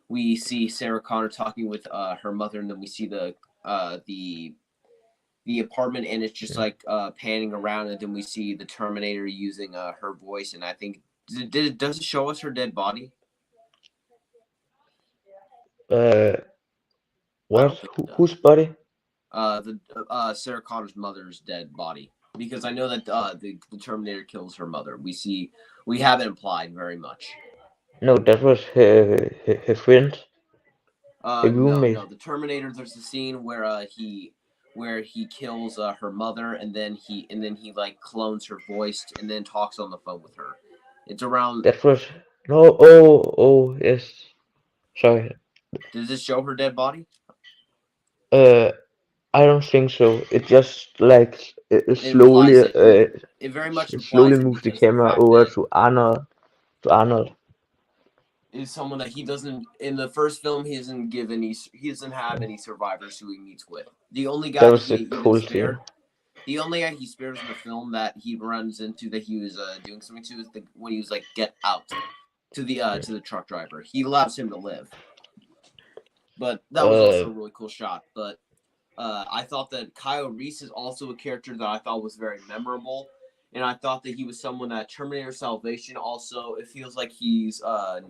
[SPEAKER 1] we see Sarah Connor talking with her mother, and then we see uh, the the apartment, and it's just like panning around, and then we see the Terminator using her voice, and I think does it show us her dead body?
[SPEAKER 2] Uh,
[SPEAKER 1] I
[SPEAKER 2] what?
[SPEAKER 1] don't think it
[SPEAKER 2] Whose
[SPEAKER 1] does.
[SPEAKER 2] body?
[SPEAKER 1] The Sarah Connor's mother's dead body because I know that the Terminator kills her mother. We have it implied very much.
[SPEAKER 2] No, that was her friend, her
[SPEAKER 1] No,
[SPEAKER 2] roommate.
[SPEAKER 1] no. The Terminator. There's a scene where he kills her mother, and then he like clones her voice, and then talks on the phone with her. It's around.
[SPEAKER 2] That was no. Oh, yes. Sorry.
[SPEAKER 1] Does this show her dead body?
[SPEAKER 2] Uh, I don't think so. It just like it
[SPEAKER 1] It
[SPEAKER 2] slowly
[SPEAKER 1] implies it. It very much
[SPEAKER 2] slowly
[SPEAKER 1] implies it
[SPEAKER 2] moves the
[SPEAKER 1] because the
[SPEAKER 2] camera
[SPEAKER 1] fact
[SPEAKER 2] over
[SPEAKER 1] that
[SPEAKER 2] to Arnold. To Arnold.
[SPEAKER 1] is someone that he doesn't in the first film he doesn't have any survivors who he meets with. The only
[SPEAKER 2] That
[SPEAKER 1] guy that
[SPEAKER 2] was
[SPEAKER 1] he
[SPEAKER 2] a
[SPEAKER 1] even
[SPEAKER 2] cool scene.
[SPEAKER 1] spared The only guy he spares in the film that he runs into that he was doing something to is when he was like, "Get out," to the truck driver. He allows him to live, but that was also
[SPEAKER 2] Uh,
[SPEAKER 1] a really cool shot. But I thought that Kyle Reese is also a character that I thought was very memorable, and I thought that he was someone that Terminator Salvation also. It feels like he's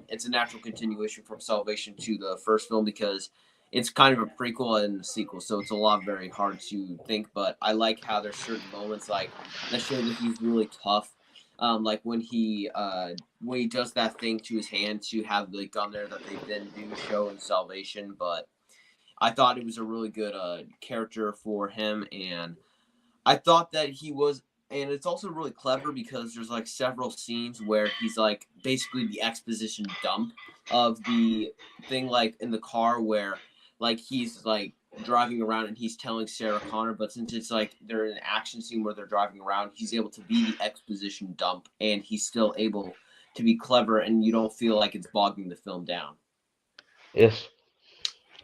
[SPEAKER 1] it's a natural continuation from Salvation to the first film because it's kind of a prequel and a sequel, so it's a lot very hard to think. But I like how there's certain moments like that show that he's really tough. Like when he does that thing to his hand to have the gun there that they then do show in Salvation, but I thought it was a really good character for him, and I thought that he was, and it's also really clever because there's like several scenes where he's like basically the exposition dump of the thing, like in the car where like he's like driving around and he's telling Sarah Connor, but since it's like they're in an action scene where they're driving around, he's able to be the exposition dump, and he's still able to be clever, and you don't feel like it's bogging the film down.
[SPEAKER 2] yes.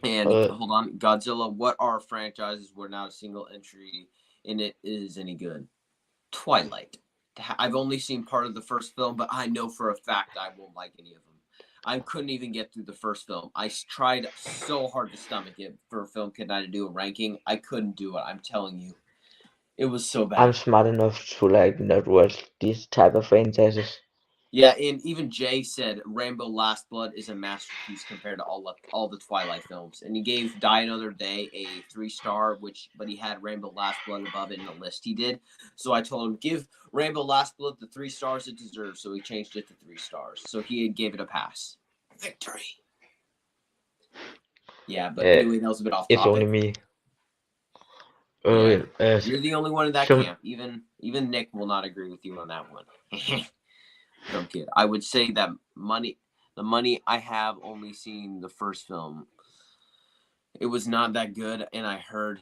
[SPEAKER 1] And
[SPEAKER 2] Uh,
[SPEAKER 1] hold on, Godzilla, what are franchises where not a single entry in it is any good? Twilight. I've only seen part of the first film, but I know for a fact I won't like any of them. I couldn't even get through the first film. I tried so hard to stomach it for a film could I do a ranking. I couldn't do it. I'm telling you, it was so
[SPEAKER 2] I'm
[SPEAKER 1] bad.
[SPEAKER 2] smart enough to like not watch these type of franchises.
[SPEAKER 1] Yeah, and even Jay said Rainbow Last Blood is a masterpiece compared to all the Twilight films, and he gave Die Another Day a 3 star, but he had Rainbow Last Blood above it in the list he did. So I told him give Rainbow Last Blood the 3 stars it deserves, so he changed it to 3 stars. So he gave it a pass. Victory. Yeah, but
[SPEAKER 2] Uh,
[SPEAKER 1] anyway, that was a bit off
[SPEAKER 2] it's only
[SPEAKER 1] topic.
[SPEAKER 2] me.
[SPEAKER 1] Yeah,
[SPEAKER 2] Uh, uh,
[SPEAKER 1] you're the only one in that
[SPEAKER 2] some
[SPEAKER 1] camp. Even Nick will not agree with you on that one. Dumb kid. I would say that the money I have only seen the first film. It was not that good, and I heard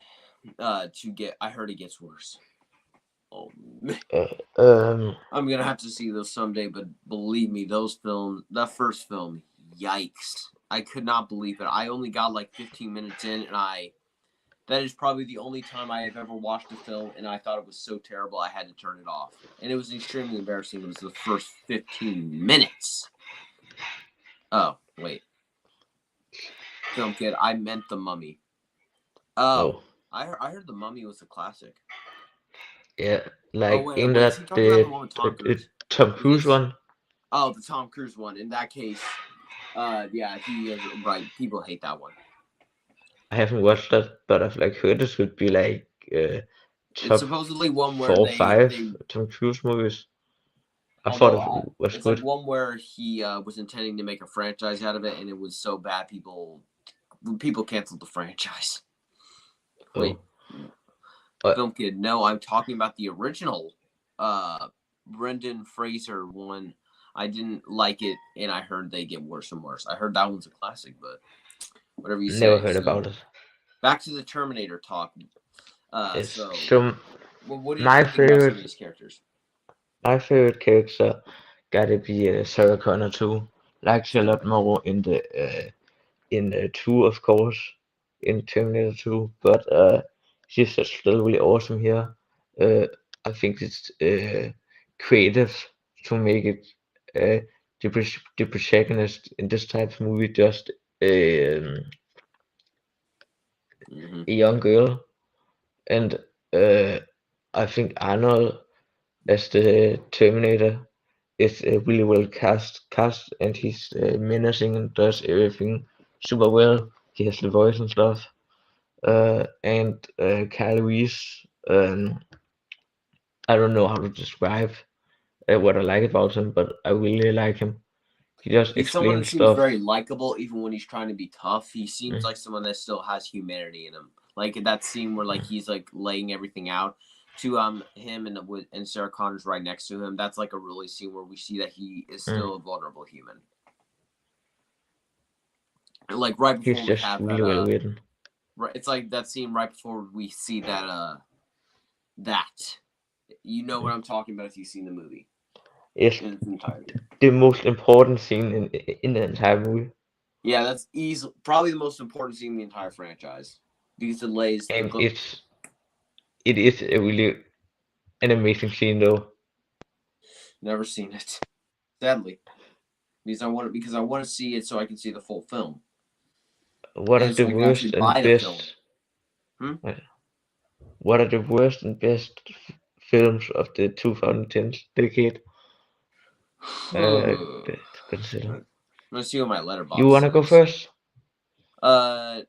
[SPEAKER 1] it gets worse. Oh,
[SPEAKER 2] uh, um,
[SPEAKER 1] I'm gonna have to see those someday, but believe me, that first film, yikes! I could not believe it. I only got like 15 minutes in, and that is probably the only time I have ever watched a film, and I thought it was so terrible I had to turn it off. And it was extremely embarrassing. It was the first 15 minutes. Oh, wait. Film kid, I meant The Mummy. Oh,
[SPEAKER 2] oh,
[SPEAKER 1] I heard The Mummy was a classic.
[SPEAKER 2] yeah,
[SPEAKER 1] Oh,
[SPEAKER 2] like
[SPEAKER 1] wait,
[SPEAKER 2] in
[SPEAKER 1] wait, is he
[SPEAKER 2] that
[SPEAKER 1] talking about the one with Tom
[SPEAKER 2] the
[SPEAKER 1] Cruise?
[SPEAKER 2] Tom
[SPEAKER 1] Is
[SPEAKER 2] Cruise
[SPEAKER 1] this?
[SPEAKER 2] one.
[SPEAKER 1] Oh, the Tom Cruise one. In that case, yeah, he is right. People hate that one.
[SPEAKER 2] I haven't watched that, but I've like heard it would be like
[SPEAKER 1] It's
[SPEAKER 2] top
[SPEAKER 1] supposedly one where
[SPEAKER 2] four, five
[SPEAKER 1] they
[SPEAKER 2] Tom Cruise movies. I thought
[SPEAKER 1] although
[SPEAKER 2] it was
[SPEAKER 1] it's like
[SPEAKER 2] good.
[SPEAKER 1] one where he was intending to make a franchise out of it, and it was so bad people canceled the franchise.
[SPEAKER 2] Oh,
[SPEAKER 1] Wait,
[SPEAKER 2] uh,
[SPEAKER 1] film kid, no, I'm talking about the original Brendan Fraser one. I didn't like it, and I heard they get worse and worse. I heard that one's a classic, but whatever you
[SPEAKER 2] never
[SPEAKER 1] say.
[SPEAKER 2] heard about
[SPEAKER 1] So
[SPEAKER 2] it.
[SPEAKER 1] back to the Terminator talk.
[SPEAKER 2] Yes.
[SPEAKER 1] So
[SPEAKER 2] So
[SPEAKER 1] what did
[SPEAKER 2] my
[SPEAKER 1] you think about some of
[SPEAKER 2] favorite
[SPEAKER 1] these characters?
[SPEAKER 2] my favorite character gotta be Sarah Connor too. Likes her a lot more in 2, of course, in Terminator 2, but she's still really awesome here. Uh, I think it's creative to make it uh, the protagonist in this type of movie just
[SPEAKER 1] Hmm.
[SPEAKER 2] a young girl, and I think Arnold as the Terminator is really well cast, and he's menacing and does everything super well. He has the voice and stuff. And Kyle Reese, I don't know how to describe what I like about him, but I really like him. He just
[SPEAKER 1] He's someone who
[SPEAKER 2] explains
[SPEAKER 1] seems
[SPEAKER 2] stuff.
[SPEAKER 1] very likable, even when he's trying to be tough. He seems
[SPEAKER 2] Mm,
[SPEAKER 1] like someone that still has humanity in him. Like that scene where like
[SPEAKER 2] mm,
[SPEAKER 1] he's like laying everything out to him and Sarah Connor's right next to him. That's like a really scene where we see that he is
[SPEAKER 2] mm.
[SPEAKER 1] still a vulnerable human. And like right
[SPEAKER 2] He's
[SPEAKER 1] before we
[SPEAKER 2] just
[SPEAKER 1] have
[SPEAKER 2] really
[SPEAKER 1] that
[SPEAKER 2] well written.
[SPEAKER 1] right, it's like that scene right before we see that that you know
[SPEAKER 2] Mm.
[SPEAKER 1] what I'm talking about if you've seen the movie
[SPEAKER 2] It's
[SPEAKER 1] in its entirety.
[SPEAKER 2] the most important scene in the entire movie,
[SPEAKER 1] Yeah, that's easy. Probably the most important scene in the entire franchise because it lays the
[SPEAKER 2] and it's it is a really an amazing scene though.
[SPEAKER 1] Never seen it. Sadly, because I want to see it so I can see the full film
[SPEAKER 2] What are
[SPEAKER 1] and
[SPEAKER 2] the
[SPEAKER 1] so I can actually
[SPEAKER 2] worst and
[SPEAKER 1] buy the film.
[SPEAKER 2] best?
[SPEAKER 1] Hmm?
[SPEAKER 2] uh, What are the worst and best films of the 2010s decade? To consider.
[SPEAKER 1] I'm gonna see what my
[SPEAKER 2] You
[SPEAKER 1] letterbox
[SPEAKER 2] wanna go
[SPEAKER 1] says.
[SPEAKER 2] first?
[SPEAKER 1] Uh,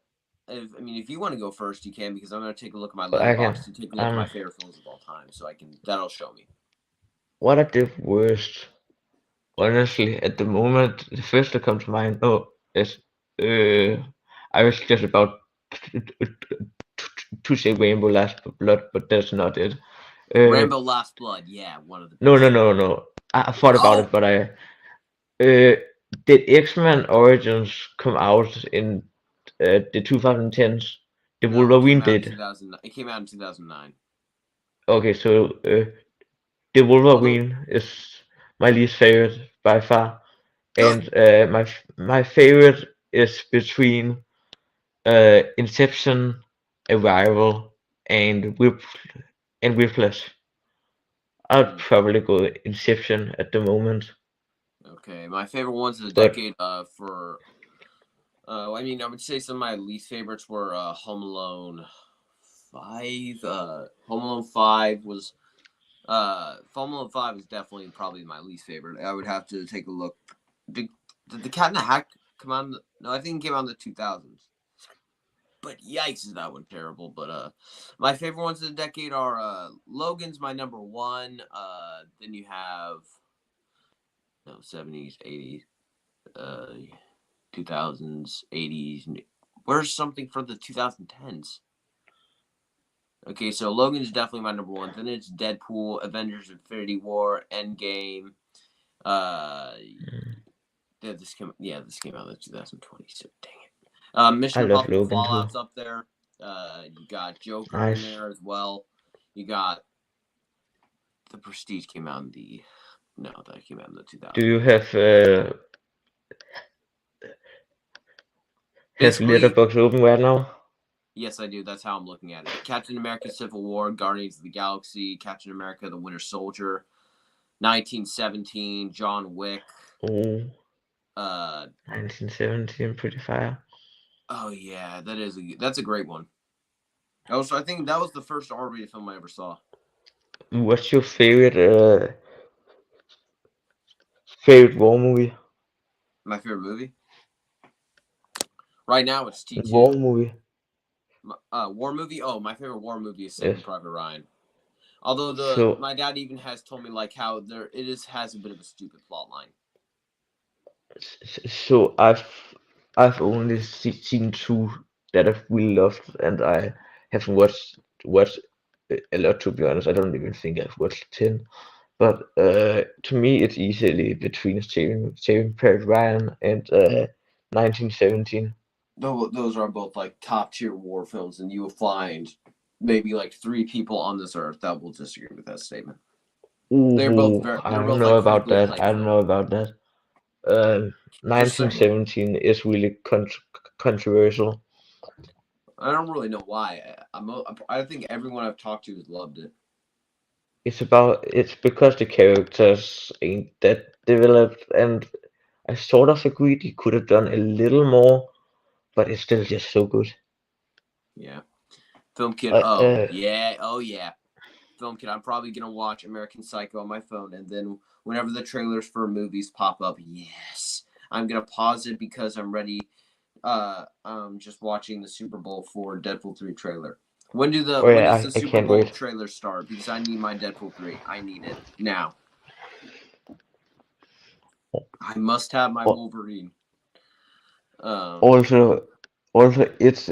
[SPEAKER 1] if you want to go first, you can because I'm gonna take a look at my
[SPEAKER 2] I can.
[SPEAKER 1] letterbox to take a look at my
[SPEAKER 2] Um,
[SPEAKER 1] favorite films of all time, so I can that'll show me.
[SPEAKER 2] what are the worst? Honestly, at the moment, the first that comes to mind, oh, is I was just about to, to say Rainbow Last Blood, but that's not it. Uh,
[SPEAKER 1] Rambo: Last Blood, yeah, one of the
[SPEAKER 2] no, no,
[SPEAKER 1] best.
[SPEAKER 2] no, no. I thought about it,
[SPEAKER 1] Oh
[SPEAKER 2] but uh, did X-Men Origins come out in the 2010s? The
[SPEAKER 1] no, it
[SPEAKER 2] Wolverine
[SPEAKER 1] came out in
[SPEAKER 2] did.
[SPEAKER 1] 2000. It came out in 2009.
[SPEAKER 2] Okay, so the
[SPEAKER 1] Although,
[SPEAKER 2] Wolverine is my least favorite by far,
[SPEAKER 1] ugh,
[SPEAKER 2] and my favorite is between Inception, Arrival, and Whiplash. I'd
[SPEAKER 1] hmm,
[SPEAKER 2] probably go Inception at the moment,
[SPEAKER 1] okay, my favorite ones of the
[SPEAKER 2] but
[SPEAKER 1] decade. I would say some of my least favorites were Home Alone 5. Home Alone 5 was Home Alone 5 is definitely probably my least favorite. I would have to take a look. Did the Cat in the Hat come out? No, I think it came out in the 2000s. But yikes, is that one terrible? But my favorite ones of the decade are Logan's my number one. Then you have no 70s, 80s, uh, 2000s, 80s. Where's something for the 2010s? Okay, so Logan's definitely my number one. Then it's Deadpool, Avengers: Infinity War, Endgame. Uh, this came out in 2020. So dang it.
[SPEAKER 2] I
[SPEAKER 1] Mission
[SPEAKER 2] love
[SPEAKER 1] Impossible
[SPEAKER 2] Logan too.
[SPEAKER 1] Fallout's up there. You got Joker in
[SPEAKER 2] Nice.
[SPEAKER 1] there as well. You got The Prestige came out in the no, that came out in the
[SPEAKER 2] Do you
[SPEAKER 1] 2000s.
[SPEAKER 2] have
[SPEAKER 1] Basically,
[SPEAKER 2] Letterboxd open right now?
[SPEAKER 1] yes, I do. That's how I'm looking at it. Captain America: Civil War, Guardians of the Galaxy, Captain America: The Winter Soldier, 1917, John Wick.
[SPEAKER 2] Oh,
[SPEAKER 1] Uh,
[SPEAKER 2] 1917, pretty fire.
[SPEAKER 1] oh yeah, that's a great one. Also, I think that was the first R-rated film I ever saw.
[SPEAKER 2] What's your favorite war movie?
[SPEAKER 1] My favorite movie right now it's
[SPEAKER 2] War
[SPEAKER 1] T2.
[SPEAKER 2] movie?
[SPEAKER 1] War movie. Oh, my favorite war movie is
[SPEAKER 2] Yes.
[SPEAKER 1] Saving Private Ryan. Although the
[SPEAKER 2] So,
[SPEAKER 1] my dad even has told me like how there it is has a bit of a stupid plot line.
[SPEAKER 2] so I've only seen two that I've really loved, and I haven't watched a lot to be honest. I don't even think I've watched 10. But to me, it's easily between Saving Private Ryan and 1917.
[SPEAKER 1] Though those are both like top tier war films, and you will find maybe like three people on this earth that will disagree with that statement.
[SPEAKER 2] Ooh, I
[SPEAKER 1] They're
[SPEAKER 2] don't
[SPEAKER 1] both
[SPEAKER 2] know
[SPEAKER 1] like pretty
[SPEAKER 2] about
[SPEAKER 1] good
[SPEAKER 2] that.
[SPEAKER 1] like
[SPEAKER 2] I don't know
[SPEAKER 1] films.
[SPEAKER 2] about that.
[SPEAKER 1] Just saying.
[SPEAKER 2] 1917 is really controversial.
[SPEAKER 1] I don't really know why. I think everyone I've talked to has loved it.
[SPEAKER 2] It's because the characters ain't that developed, and I sort of agreed he could have done a little more, but it's still just so good.
[SPEAKER 1] Yeah. Film Kid.
[SPEAKER 2] Uh,
[SPEAKER 1] Oh
[SPEAKER 2] uh,
[SPEAKER 1] yeah. Oh yeah. Film Kid. I'm probably gonna watch American Psycho on my phone, and then whenever the trailers for movies pop up, yes, I'm gonna pause it because I'm ready. Just watching the Super Bowl for Deadpool 3 trailer.
[SPEAKER 2] oh
[SPEAKER 1] When
[SPEAKER 2] yeah,
[SPEAKER 1] does the
[SPEAKER 2] I
[SPEAKER 1] Super
[SPEAKER 2] can't
[SPEAKER 1] Bowl
[SPEAKER 2] wait.
[SPEAKER 1] trailer start? Because I need my Deadpool 3. I need it now. I must have my
[SPEAKER 2] Al-
[SPEAKER 1] Wolverine. Um,
[SPEAKER 2] Also, also, it's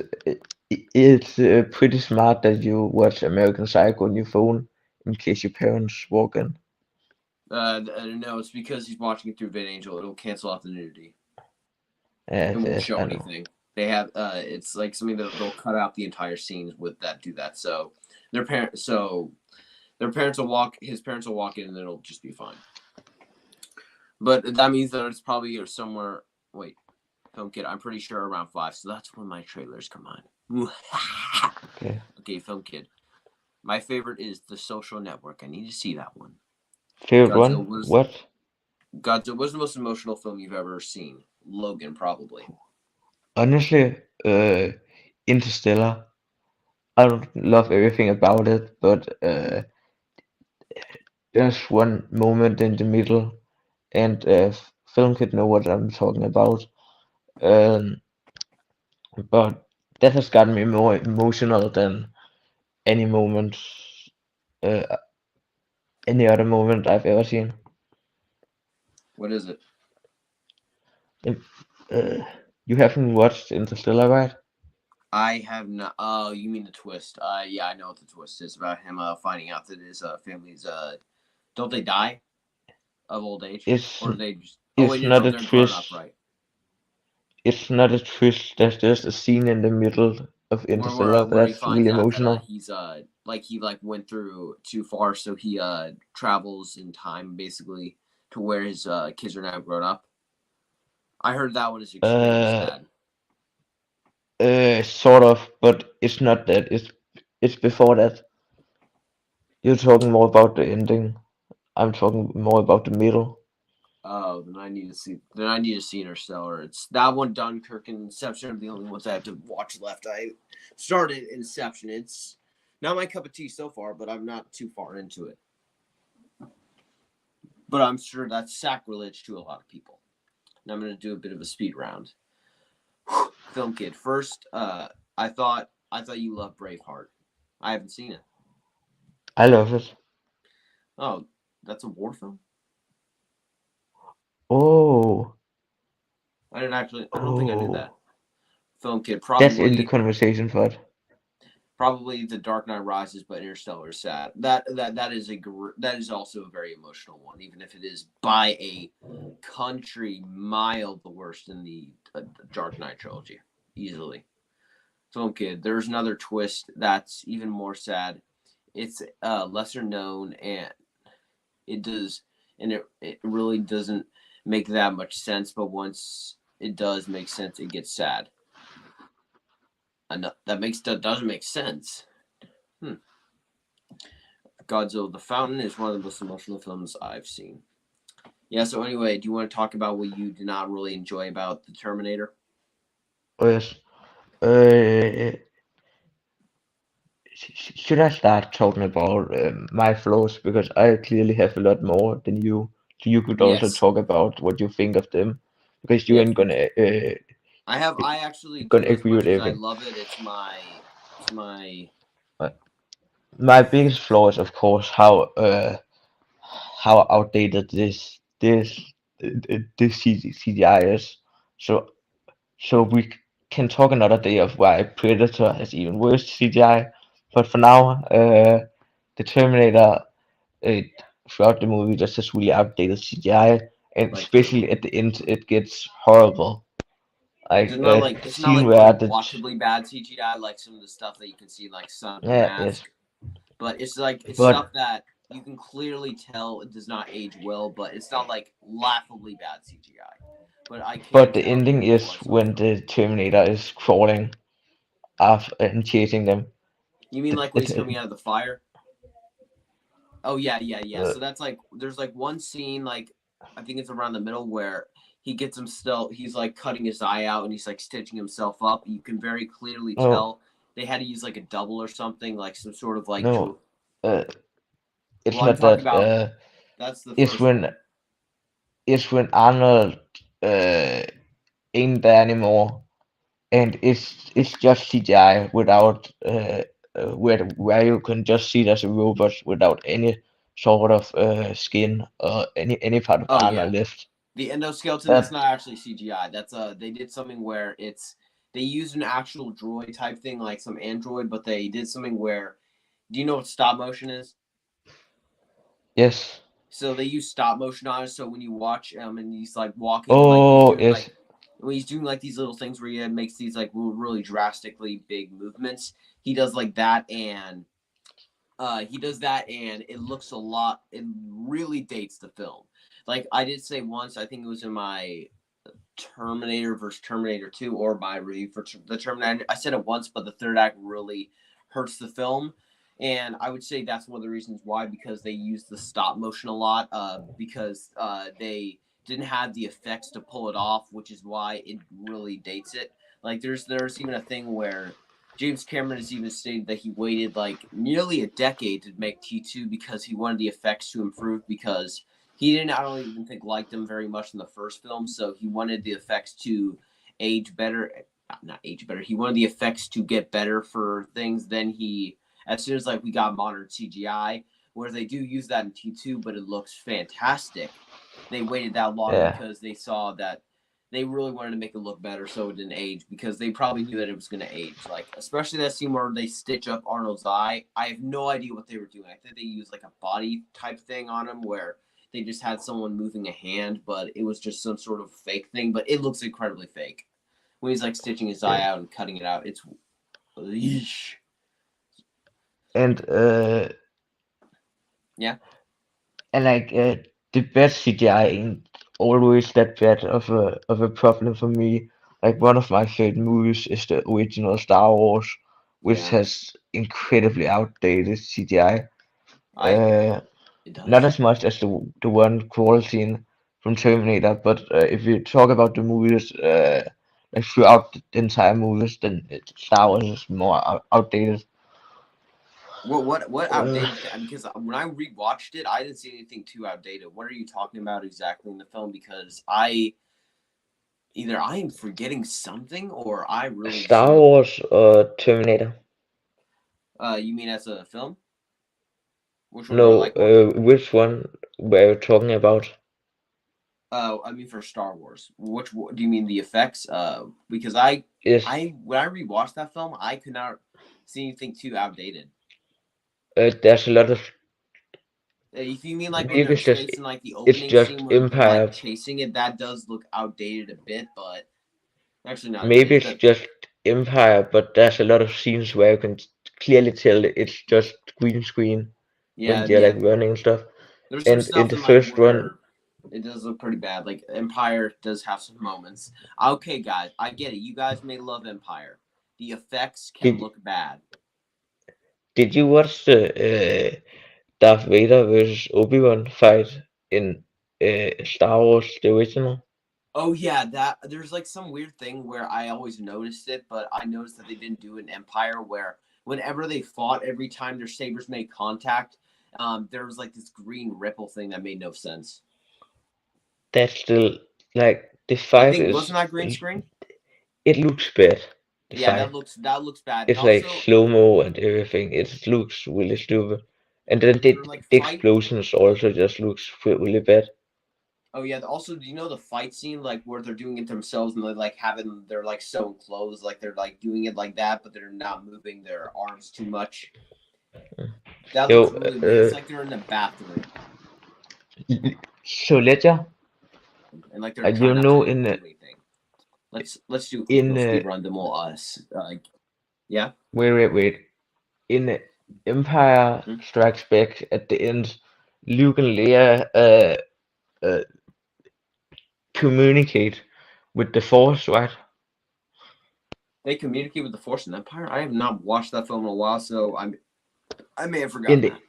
[SPEAKER 2] pretty smart that you watch American Psycho on your phone in case your parents walk in.
[SPEAKER 1] no, it's because he's watching it through VidAngel. It'll cancel out the nudity. It
[SPEAKER 2] Yes,
[SPEAKER 1] won't
[SPEAKER 2] yes,
[SPEAKER 1] show
[SPEAKER 2] I know.
[SPEAKER 1] anything. They have it's like something that they'll cut out the entire scenes with that do that. So their parents will walk. His parents will walk in, and it'll just be fine. But that means that it's probably somewhere. Wait, Film Kid. I'm pretty sure around 5. So that's when my trailers come on.
[SPEAKER 2] Okay.
[SPEAKER 1] Okay, Film Kid. My favorite is The Social Network. I need to see that one.
[SPEAKER 2] Favorite
[SPEAKER 1] Godzilla
[SPEAKER 2] one?
[SPEAKER 1] was
[SPEAKER 2] What?
[SPEAKER 1] Godzilla was the most emotional film you've ever seen. Logan, probably.
[SPEAKER 2] Honestly, Interstellar. I don't love everything about it, but there's one moment in the middle, and film could know what I'm talking about. Um, but that has gotten me more emotional than any moment, uh, any other moment I've ever seen.
[SPEAKER 1] What is it?
[SPEAKER 2] If, you haven't watched Interstellar, right?
[SPEAKER 1] I have not. Oh, you mean the twist? Yeah, I know what the twist is about him. Finding out that his family's don't they die of old age,
[SPEAKER 2] It's
[SPEAKER 1] or do they just? Oh wait,
[SPEAKER 2] it's
[SPEAKER 1] no,
[SPEAKER 2] not
[SPEAKER 1] no,
[SPEAKER 2] a
[SPEAKER 1] they're grown up,
[SPEAKER 2] twist.
[SPEAKER 1] right?
[SPEAKER 2] It's not a twist. There's just a scene in the middle of Interstellar
[SPEAKER 1] Where he
[SPEAKER 2] that's really
[SPEAKER 1] finds out that
[SPEAKER 2] emotional.
[SPEAKER 1] he's like he like went through too far, so he travels in time basically to where his kids are now grown up. I heard that one is extremely
[SPEAKER 2] Uh,
[SPEAKER 1] sad.
[SPEAKER 2] sort of, but it's not that. It's before that. You're talking more about the ending. I'm talking more about the middle.
[SPEAKER 1] Oh, then I need to see. Then I need to see Interstellar. It's that one, Dunkirk, and Inception are the only ones I have to watch left. I started Inception. It's not my cup of tea so far, but I'm not too far into it. But I'm sure that's sacrilege to a lot of people. And I'm gonna do a bit of a speed round. Film kid. First, I thought you loved Braveheart. I haven't seen it.
[SPEAKER 2] I love it.
[SPEAKER 1] Oh, that's a war film.
[SPEAKER 2] Oh,
[SPEAKER 1] I didn't actually. I don't think I knew
[SPEAKER 2] oh,
[SPEAKER 1] that. Film kid.
[SPEAKER 2] that's in the
[SPEAKER 1] Probably
[SPEAKER 2] conversation part.
[SPEAKER 1] Probably The Dark Knight Rises, but Interstellar is sad. That is that is also a very emotional one, even if it is by a country mile the worst in the Dark Knight trilogy, easily. Film kid. There's another twist that's even more sad. It's lesser known, and it does, and it really doesn't make that much sense. But once it does make sense, it gets sad. And that doesn't make sense. Hmm. Godzilla the Fountain is one of the most emotional films I've seen. Yeah, so anyway, do you want to talk about what you did not really enjoy about the Terminator?
[SPEAKER 2] Oh, yes. Uh, should I start talking about my flaws because I clearly have a lot more than you. So you could also
[SPEAKER 1] Yes.
[SPEAKER 2] talk about what you think of them because you
[SPEAKER 1] Yes,
[SPEAKER 2] ain't
[SPEAKER 1] we can. I actually
[SPEAKER 2] gonna
[SPEAKER 1] do as
[SPEAKER 2] agree with
[SPEAKER 1] much as I
[SPEAKER 2] everything.
[SPEAKER 1] love it. It's my
[SPEAKER 2] Uh, My biggest flaw is, of course, how outdated this CGI is. So so we can talk another day of why Predator has even worse CGI. But for now, the Terminator it, throughout the movie just has really outdated CGI, and
[SPEAKER 1] like
[SPEAKER 2] especially at the end, it gets horrible. Like the
[SPEAKER 1] it's not
[SPEAKER 2] scene
[SPEAKER 1] like
[SPEAKER 2] where the
[SPEAKER 1] unwatchably bad CGI like some of the stuff that you can see in like Son of the
[SPEAKER 2] yeah yes,
[SPEAKER 1] Mask, but it's stuff
[SPEAKER 2] but
[SPEAKER 1] that you can clearly tell it does not age well, but it's not like laughably bad CGI. But I can
[SPEAKER 2] the
[SPEAKER 1] tell it
[SPEAKER 2] ending
[SPEAKER 1] was
[SPEAKER 2] is
[SPEAKER 1] worse on
[SPEAKER 2] when
[SPEAKER 1] film.
[SPEAKER 2] the Terminator is crawling after and chasing them.
[SPEAKER 1] You mean like when he's coming
[SPEAKER 2] It,
[SPEAKER 1] out of the fire? Oh yeah, yeah, yeah.
[SPEAKER 2] uh,
[SPEAKER 1] So that's like there's like one scene like I think it's around the middle where he gets him still he's like cutting his eye out and he's like stitching himself up. You can very clearly
[SPEAKER 2] no,
[SPEAKER 1] tell they had to use like a double or something, like some sort of like
[SPEAKER 2] no, uh, it's
[SPEAKER 1] well I'm
[SPEAKER 2] not
[SPEAKER 1] talking
[SPEAKER 2] that.
[SPEAKER 1] about that's the
[SPEAKER 2] It's
[SPEAKER 1] first
[SPEAKER 2] when
[SPEAKER 1] one.
[SPEAKER 2] Arnold uh, ain't there anymore, and it's just CGI without where you can just see it as a robot without any sort of skin or any part of
[SPEAKER 1] Oh
[SPEAKER 2] Arnold
[SPEAKER 1] yeah.
[SPEAKER 2] left.
[SPEAKER 1] The endoskeleton, that's
[SPEAKER 2] That
[SPEAKER 1] not actually CGI. That's they did something where they used an actual droid type thing, like some android, but they did something where do you know what stop motion is?
[SPEAKER 2] yes.
[SPEAKER 1] So they use stop motion on it. So when you watch and he's like walking and like he's
[SPEAKER 2] Oh
[SPEAKER 1] doing
[SPEAKER 2] yes.
[SPEAKER 1] like when he's doing like these little things where he makes these like really drastically big movements, he does like that and he does that and it looks a lot. It really dates the film. Like I did say once, I think it was in my Terminator versus Terminator 2 or my review for the Terminator. I said it once, but the third act really hurts the film. And I would say that's one of the reasons why, because they use the stop motion a lot, because they didn't have the effects to pull it off, which is why it really dates it. Like there's even a thing where James Cameron has even stated that he waited like nearly a decade to make T2 because he wanted the effects to improve, because he didn't, I don't even think, like them very much in the first film, so he wanted the effects to age better. Not age better. He wanted the effects to get better for things. Then he, as soon as like we got modern CGI, where they do use that in T2, but it looks fantastic. They waited that long
[SPEAKER 2] Yeah,
[SPEAKER 1] because they saw that they really wanted to make it look better so it didn't age, because they probably knew that it was going to age. Like, especially that scene where they stitch up Arnold's eye. I have no idea what they were doing. I think they used like a body type thing on him where they just had someone moving a hand, but it was just some sort of fake thing. But it looks incredibly fake when he's like stitching his eye
[SPEAKER 2] yeah.
[SPEAKER 1] out and cutting it out. It's yeesh.
[SPEAKER 2] And
[SPEAKER 1] Yeah,
[SPEAKER 2] and like the bad CGI ain't always that bad of a problem for me. Like one of my favorite movies is the original Star Wars, which
[SPEAKER 1] yeah.
[SPEAKER 2] has incredibly outdated CGI.
[SPEAKER 1] I
[SPEAKER 2] Uh,
[SPEAKER 1] It
[SPEAKER 2] Not
[SPEAKER 1] does.
[SPEAKER 2] as much as the one quality in from Terminator, but if you talk about the movies like throughout the entire movies, then Star Wars is more outdated.
[SPEAKER 1] What
[SPEAKER 2] Uh,
[SPEAKER 1] outdated? Because when I rewatched it, I didn't see anything too outdated. What are you talking about exactly in the film? Because I am forgetting something, or I really just
[SPEAKER 2] Star
[SPEAKER 1] don't.
[SPEAKER 2] Wars or Terminator?
[SPEAKER 1] You mean as a film? Which one do I
[SPEAKER 2] No,
[SPEAKER 1] like more?
[SPEAKER 2] which one were you talking about?
[SPEAKER 1] I mean for Star Wars. Do you mean the effects? Because
[SPEAKER 2] Is
[SPEAKER 1] I when I rewatched that film, I could not see anything too outdated.
[SPEAKER 2] there's a lot of
[SPEAKER 1] If you mean like when
[SPEAKER 2] maybe
[SPEAKER 1] they're
[SPEAKER 2] it's just
[SPEAKER 1] chasing, like the
[SPEAKER 2] it's
[SPEAKER 1] opening
[SPEAKER 2] just
[SPEAKER 1] scene where they're like
[SPEAKER 2] Empire.
[SPEAKER 1] chasing it, that does look outdated a bit, but actually no,
[SPEAKER 2] Maybe
[SPEAKER 1] it
[SPEAKER 2] it's
[SPEAKER 1] does.
[SPEAKER 2] just Empire, but there's a lot of scenes where you can clearly tell it's just green screen when
[SPEAKER 1] Yeah,
[SPEAKER 2] they're
[SPEAKER 1] yeah.
[SPEAKER 2] like running and stuff.
[SPEAKER 1] There's some
[SPEAKER 2] And in
[SPEAKER 1] stuff
[SPEAKER 2] the
[SPEAKER 1] in like
[SPEAKER 2] first one,
[SPEAKER 1] where it does look pretty bad. Like Empire does have some moments. Okay, guys, I get it. You guys may love Empire. The effects can
[SPEAKER 2] did
[SPEAKER 1] look bad.
[SPEAKER 2] did you watch the Darth Vader versus Obi-Wan fight in Star Wars the original?
[SPEAKER 1] Oh yeah, that there's like some weird thing where I always noticed it, but I noticed that they didn't do it in Empire, where whenever they fought, every time their sabers made contact, there was like this green ripple thing that made no sense.
[SPEAKER 2] That's still like the
[SPEAKER 1] You
[SPEAKER 2] fight
[SPEAKER 1] think
[SPEAKER 2] is
[SPEAKER 1] wasn't that green screen?
[SPEAKER 2] it looks bad. The
[SPEAKER 1] Yeah,
[SPEAKER 2] fight.
[SPEAKER 1] that looks bad, and
[SPEAKER 2] It's like
[SPEAKER 1] also
[SPEAKER 2] slow-mo and everything. It looks really stupid. And then
[SPEAKER 1] they're like
[SPEAKER 2] the
[SPEAKER 1] fight.
[SPEAKER 2] explosions also just looks really bad.
[SPEAKER 1] Oh yeah. Also, do you know the fight scene like where they're doing it themselves and they're like sewing clothes, like they're like doing it like that, but they're not moving their arms too much. That
[SPEAKER 2] Yo,
[SPEAKER 1] looks really weird. It's like they're in a bathroom
[SPEAKER 2] so Ledger,
[SPEAKER 1] and like they're
[SPEAKER 2] you
[SPEAKER 1] trying not
[SPEAKER 2] know
[SPEAKER 1] to do anything. Let's do a quick
[SPEAKER 2] in
[SPEAKER 1] little speed run. Then we'll yeah.
[SPEAKER 2] wait in Empire
[SPEAKER 1] Hmm?
[SPEAKER 2] Strikes Back at the end, Luke and Leia uh, communicate with the Force, right?
[SPEAKER 1] They communicate with the Force and Empire. I have not watched that film in a while, so I may have
[SPEAKER 2] In
[SPEAKER 1] forgotten
[SPEAKER 2] the
[SPEAKER 1] that.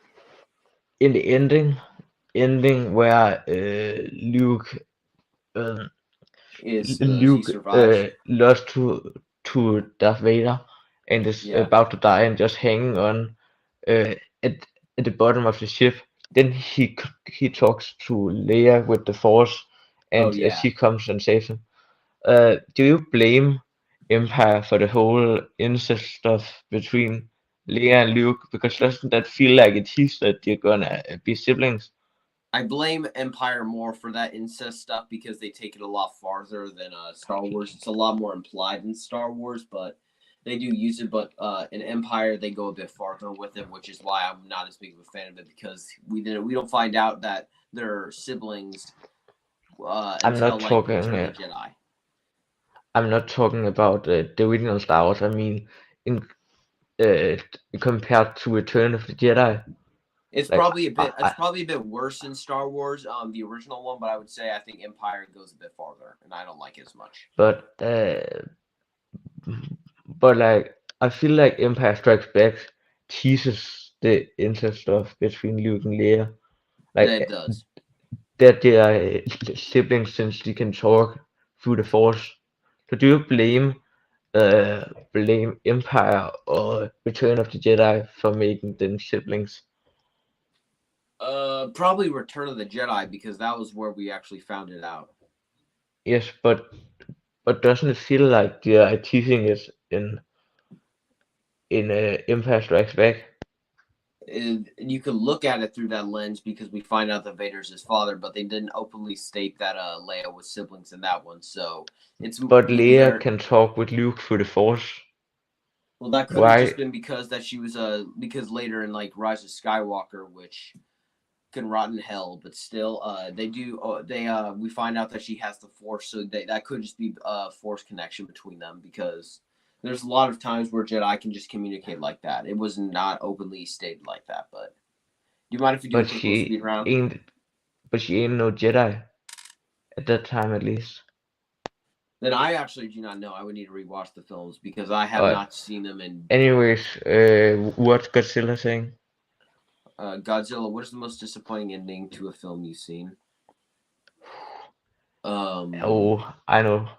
[SPEAKER 2] ending where Luke um,
[SPEAKER 1] He
[SPEAKER 2] Luke
[SPEAKER 1] survives?
[SPEAKER 2] lost to Darth Vader and is
[SPEAKER 1] Yeah.
[SPEAKER 2] about to die and just hanging on uh, at at the bottom of the ship. Then he talks to Leia with the Force,
[SPEAKER 1] Oh
[SPEAKER 2] and
[SPEAKER 1] yeah.
[SPEAKER 2] she comes and saves him. Do you blame Empire for the whole incest stuff between Leia and Luke? Because doesn't that feel like it hints that they're gonna be siblings?
[SPEAKER 1] I blame Empire more for that incest stuff because they take it a lot farther than Star Wars. It's a lot more implied in Star Wars, but they do use it. But in Empire, they go a bit farther with it, which is why I'm not as big of a fan of it, because we don't find out that they're siblings
[SPEAKER 2] I'm
[SPEAKER 1] until
[SPEAKER 2] not
[SPEAKER 1] like
[SPEAKER 2] talking.
[SPEAKER 1] Return of the Jedi.
[SPEAKER 2] I'm not talking about the original Star Wars. I mean, in uh, compared to Return of the Jedi. Like,
[SPEAKER 1] It's probably a bit worse in Star Wars, the original one, but I would say I think Empire goes a bit farther, and I don't like it as much.
[SPEAKER 2] but like, I feel like Empire Strikes Back teases the incest stuff between Luke and Leia. Like
[SPEAKER 1] That does.
[SPEAKER 2] that they are siblings since they can talk through the Force. So do you blame Empire or Return of the Jedi for making them siblings?
[SPEAKER 1] Probably Return of the Jedi because that was where we actually found it out.
[SPEAKER 2] Yes, but doesn't it feel like they are teasing it in Empire Strikes Back?
[SPEAKER 1] You could look at it through that lens because we find out that Vader's his father, but they didn't openly state that Leia was siblings in that one. So it's
[SPEAKER 2] But Leia
[SPEAKER 1] either
[SPEAKER 2] can talk with Luke through the Force.
[SPEAKER 1] well, that could have just
[SPEAKER 2] Why?
[SPEAKER 1] been because that she was because later in like Rise of Skywalker, which can rot in hell, but still, they do. We find out that she has the Force, so that could just be a Force connection between them because there's a lot of times where Jedi can just communicate like that. It was not openly stated like that, but do you mind if we do a
[SPEAKER 2] But
[SPEAKER 1] quick little speed
[SPEAKER 2] she
[SPEAKER 1] round?
[SPEAKER 2] ain't. But she ain't no Jedi at that time, at least.
[SPEAKER 1] Then I actually do not know. I would need to rewatch the films because I have
[SPEAKER 2] Uh,
[SPEAKER 1] not seen them in
[SPEAKER 2] anyways, what's Godzilla saying?
[SPEAKER 1] Godzilla. What is the most disappointing ending to a film you've seen? Um,
[SPEAKER 2] Oh, I know.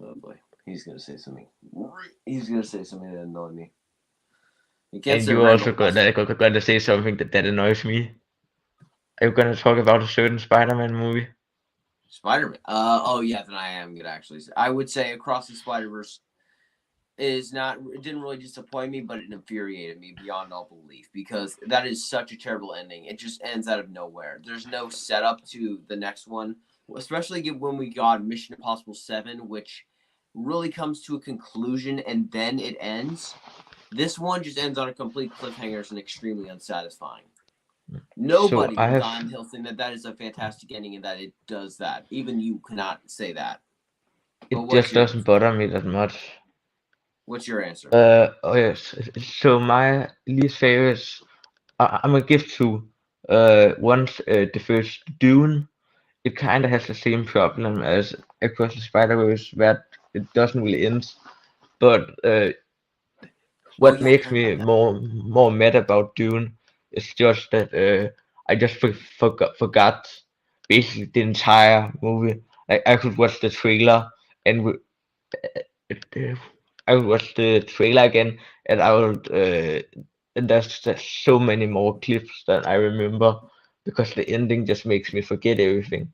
[SPEAKER 1] oh boy, he's gonna say something. He's gonna say something that annoys me. You can't
[SPEAKER 2] And
[SPEAKER 1] say
[SPEAKER 2] you're also
[SPEAKER 1] Randall. That's
[SPEAKER 2] gonna say something that annoys me. Are you gonna talk about a certain Spider-Man movie?
[SPEAKER 1] Spider Man. Oh yeah, then I am gonna actually say. I would say Across the Spider Verse is not. It didn't really disappoint me, but it infuriated me beyond all belief because that is such a terrible ending. It just ends out of nowhere. There's no setup to the next one, especially when we got Mission Impossible 7, which really comes to a conclusion and then it ends. This one just ends on a complete cliffhanger and extremely unsatisfying.
[SPEAKER 2] So
[SPEAKER 1] Nobody
[SPEAKER 2] I
[SPEAKER 1] will
[SPEAKER 2] have.
[SPEAKER 1] die on Hill saying that that is a fantastic ending and that it does that. Even you cannot say that. But
[SPEAKER 2] It just doesn't bother me that much.
[SPEAKER 1] what's your answer?
[SPEAKER 2] Oh yes. So my least favorites, I'm gonna give two. One's the first Dune. It kind of has the same problem as Across the Spider-Verse, where it doesn't really end. But
[SPEAKER 1] Oh
[SPEAKER 2] what
[SPEAKER 1] yeah, I
[SPEAKER 2] makes
[SPEAKER 1] forgot about
[SPEAKER 2] me
[SPEAKER 1] that.
[SPEAKER 2] more mad about Dune is just that I just forgot basically the entire movie. I could watch the trailer and uh, I would watch the trailer again, and I would and there's just so many more clips that I remember because the ending just makes me forget everything.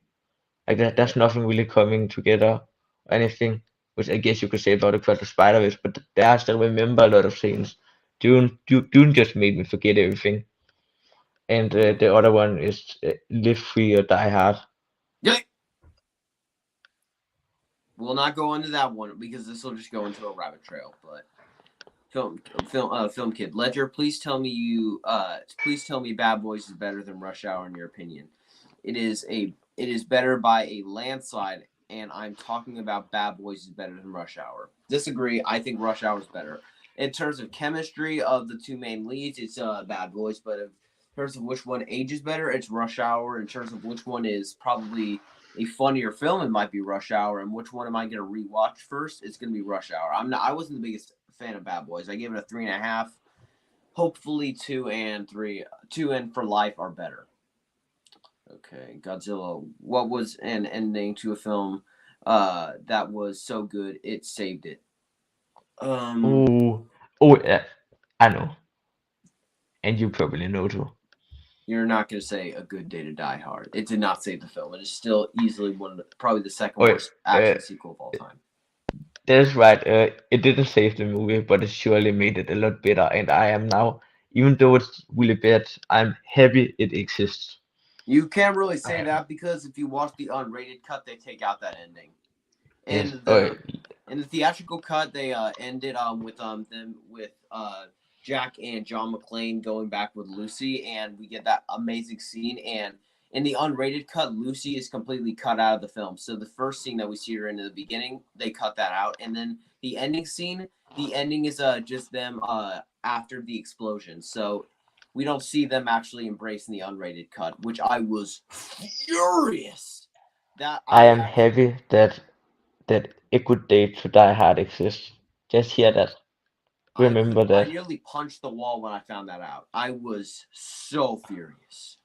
[SPEAKER 2] Like that,
[SPEAKER 1] Yeah.
[SPEAKER 2] there's nothing really coming together or anything, which I guess you could say about Across the Spider-Verse, but there I still remember a lot of scenes. Dune just made me forget everything. And
[SPEAKER 1] Mm.
[SPEAKER 2] the other one is Live Free or Die Hard.
[SPEAKER 1] Yeah. We'll not go into that one because this will just go into a rabbit trail. But film kid Ledger, please tell me Bad Boys is better than Rush Hour in your opinion. It is better by a landslide, and I'm talking about Bad Boys is better than Rush Hour. Disagree. I think Rush Hour is better in terms of chemistry of the two main leads. It's Bad Boys, but in terms of which one ages better, it's Rush Hour. In terms of which one is probably a funnier film, it might be Rush Hour. And which one am I going to rewatch first? It's going to be Rush Hour. I'm not. I wasn't the biggest fan of Bad Boys. I gave it a 3.5. Hopefully, two and for life are better. Okay, Godzilla. What was an ending to a film that was so good it saved it? Um,
[SPEAKER 2] Oh, oh, yeah, I know, and you probably know too.
[SPEAKER 1] you're not going to say A Good Day to Die Hard. It did not save the film. It is still easily probably the second
[SPEAKER 2] Oh,
[SPEAKER 1] worst action sequel of all time.
[SPEAKER 2] that's right. It didn't save the movie, but it surely made it a lot better. And I am now, even though it's really bad, I'm happy it exists.
[SPEAKER 1] You can't really say
[SPEAKER 2] I,
[SPEAKER 1] that because if you watch the unrated cut, they take out that ending.
[SPEAKER 2] yes.
[SPEAKER 1] In
[SPEAKER 2] Oh,
[SPEAKER 1] the theatrical cut, they ended with Jack and John McClane going back with Lucy, and we get that amazing scene. And in the unrated cut, Lucy is completely cut out of the film. So the first scene that we see her in the beginning, they cut that out, and then the ending scene, the ending is just them after the explosion. So we don't see them actually embracing the unrated cut, which I was furious that
[SPEAKER 2] I
[SPEAKER 1] I
[SPEAKER 2] am
[SPEAKER 1] actually
[SPEAKER 2] happy that a good day to die hard exists. Just hear that. remember
[SPEAKER 1] I
[SPEAKER 2] that.
[SPEAKER 1] nearly punched the wall when I found that out. I was so furious.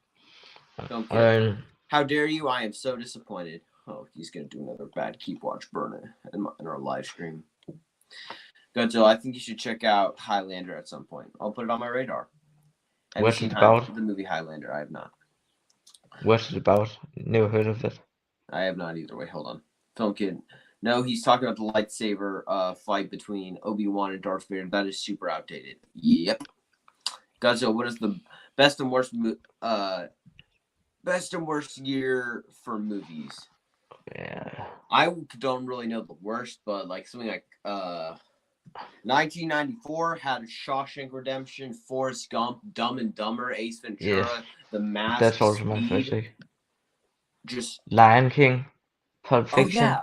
[SPEAKER 1] Don't kid.
[SPEAKER 2] Um,
[SPEAKER 1] How dare you? I am so disappointed. Oh, he's gonna do another bad keep watch burn in our live stream. Godzilla, I think you should check out Highlander at some point. I'll put it on my radar. Have you
[SPEAKER 2] what's
[SPEAKER 1] seen
[SPEAKER 2] it about?
[SPEAKER 1] the movie Highlander? I have not.
[SPEAKER 2] What's it about? Never heard of that.
[SPEAKER 1] I have not either. Wait, hold on. Film Kid. No, he's talking about the lightsaber fight between Obi-Wan and Darth Vader. That is super outdated. Yep. Godzilla, what is the best and worst year for movies?
[SPEAKER 2] Yeah.
[SPEAKER 1] I don't really know the worst, but like something like 1994 had Shawshank Redemption, Forrest Gump, Dumb and Dumber, Ace
[SPEAKER 2] Yes.
[SPEAKER 1] Ventura, The Mask,
[SPEAKER 2] That's also my first
[SPEAKER 1] Speed.
[SPEAKER 2] pick.
[SPEAKER 1] Just
[SPEAKER 2] Lion King, Pulp
[SPEAKER 1] oh
[SPEAKER 2] Fiction.
[SPEAKER 1] yeah,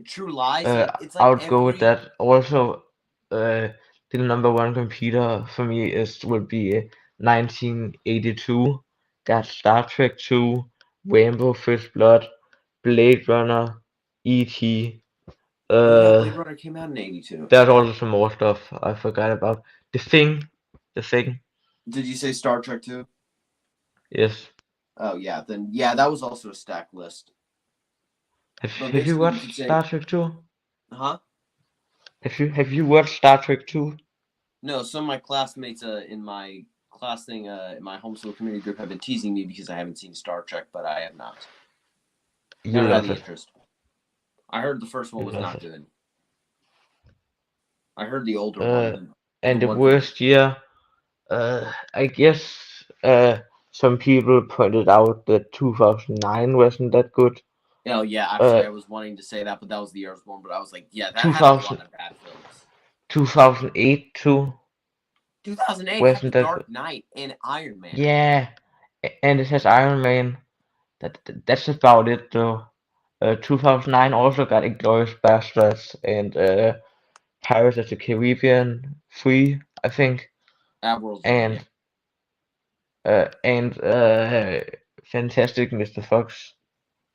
[SPEAKER 1] True Lies. Like it's
[SPEAKER 2] I
[SPEAKER 1] like
[SPEAKER 2] would go with
[SPEAKER 1] every
[SPEAKER 2] that. Also, the number one computer for me would be 1982. Got Star Trek 2, Rainbow First Blood, Blade Runner, E.T.
[SPEAKER 1] oh yeah, Blade
[SPEAKER 2] Uh,
[SPEAKER 1] Runner came out in '82.
[SPEAKER 2] there's also some more stuff I forgot about. The Thing, The Thing.
[SPEAKER 1] Did you say Star Trek too?
[SPEAKER 2] Yes.
[SPEAKER 1] Oh yeah, then yeah, that was also a stacked list. But
[SPEAKER 2] Have you
[SPEAKER 1] basically, you
[SPEAKER 2] watched
[SPEAKER 1] could say,
[SPEAKER 2] Star Trek 2?
[SPEAKER 1] huh?
[SPEAKER 2] Have you watched Star Trek 2?
[SPEAKER 1] No, some of my classmates in my class thing in my homeschool community group have been teasing me because I haven't seen Star Trek, but I have not.
[SPEAKER 2] You
[SPEAKER 1] Never had
[SPEAKER 2] love
[SPEAKER 1] the
[SPEAKER 2] it.
[SPEAKER 1] interest. I heard the first one
[SPEAKER 2] You
[SPEAKER 1] was
[SPEAKER 2] love
[SPEAKER 1] not
[SPEAKER 2] it.
[SPEAKER 1] good. I heard the older one,
[SPEAKER 2] Uh,
[SPEAKER 1] the
[SPEAKER 2] and the
[SPEAKER 1] one from
[SPEAKER 2] worst year, I guess some people pointed out that 2009 wasn't that good.
[SPEAKER 1] oh yeah,
[SPEAKER 2] Uh,
[SPEAKER 1] actually I was wanting to say that, but that was the year I was born. But I was like, yeah, that had a
[SPEAKER 2] 2000,
[SPEAKER 1] lot of bad films.
[SPEAKER 2] 2008 too
[SPEAKER 1] 2008 had The
[SPEAKER 2] wasn't that good.
[SPEAKER 1] Dark Knight and Iron Man.
[SPEAKER 2] Yeah, and it has Iron Man. That's about it though. 2009 also got Inglourious Basterds and Pirates of the Caribbean 3, I think,
[SPEAKER 1] That World's End, yeah.
[SPEAKER 2] and Fantastic Mr. Fox.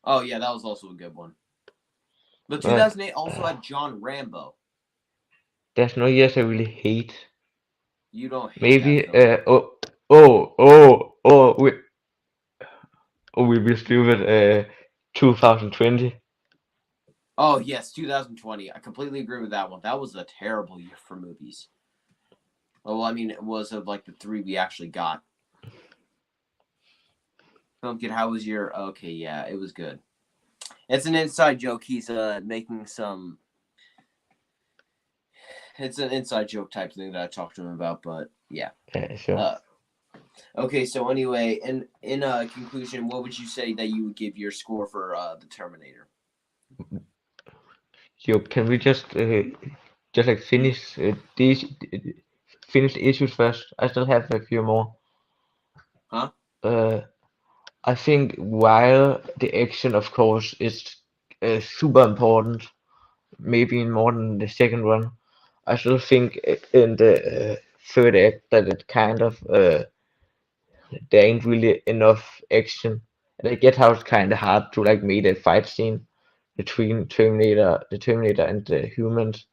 [SPEAKER 1] Oh yeah, that was also a good one. But
[SPEAKER 2] But
[SPEAKER 1] 2008 also had John Rambo.
[SPEAKER 2] there's no years I really hate.
[SPEAKER 1] You don't hate that
[SPEAKER 2] Maybe
[SPEAKER 1] film.
[SPEAKER 2] we will stupid 2020.
[SPEAKER 1] Oh yes, 2020. I completely agree with that one. That was a terrible year for movies. Well, I mean, it was of like the three we actually got. Pumpkin, how was your? Okay, yeah, it was good. It's an inside joke. He's making some. It's an inside joke type thing that I talked to him about, but yeah.
[SPEAKER 2] Sure.
[SPEAKER 1] Okay, so anyway, in conclusion, what would you say that you would give your score for the Terminator?
[SPEAKER 2] Yo, can we just like finish the issues first? I still have a few more.
[SPEAKER 1] Huh?
[SPEAKER 2] Uh, I think while the action, of course, is super important, maybe more than the second one, I still think in the third act that it kind of there ain't really enough action. And I get how it's kind of hard to like make a fight scene between the Terminator and the humans,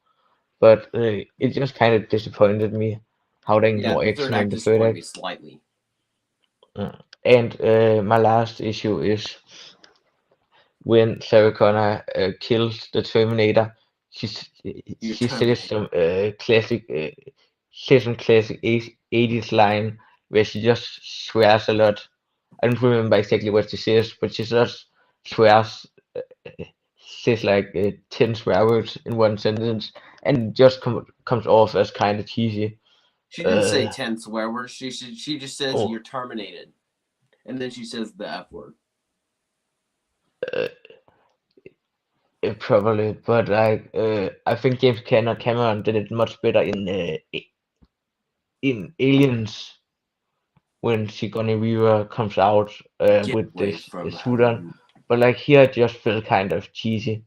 [SPEAKER 2] but it just kind of disappointed me how there ain't
[SPEAKER 1] Yeah,
[SPEAKER 2] more
[SPEAKER 1] the third
[SPEAKER 2] action in
[SPEAKER 1] act
[SPEAKER 2] the third
[SPEAKER 1] disappointed me
[SPEAKER 2] act.
[SPEAKER 1] slightly.
[SPEAKER 2] And my last issue is when Sarah Connor kills the Terminator. She's,
[SPEAKER 1] You're
[SPEAKER 2] she says
[SPEAKER 1] Terminator.
[SPEAKER 2] some classic 80s line where she just swears a lot. I don't remember exactly what she says, but she just swears, says like 10 swear words in one sentence, and it just comes off as kind of cheesy.
[SPEAKER 1] She didn't say
[SPEAKER 2] Uh,
[SPEAKER 1] 10 swear words. She just says
[SPEAKER 2] oh,
[SPEAKER 1] you're terminated, and then she says the F word.
[SPEAKER 2] uh, Probably, but like I think Cameron did it much better in Aliens when Sigourney Weaver comes out
[SPEAKER 1] Get
[SPEAKER 2] with
[SPEAKER 1] away
[SPEAKER 2] this
[SPEAKER 1] from
[SPEAKER 2] suit on.
[SPEAKER 1] him.
[SPEAKER 2] But like here, it just felt kind of cheesy.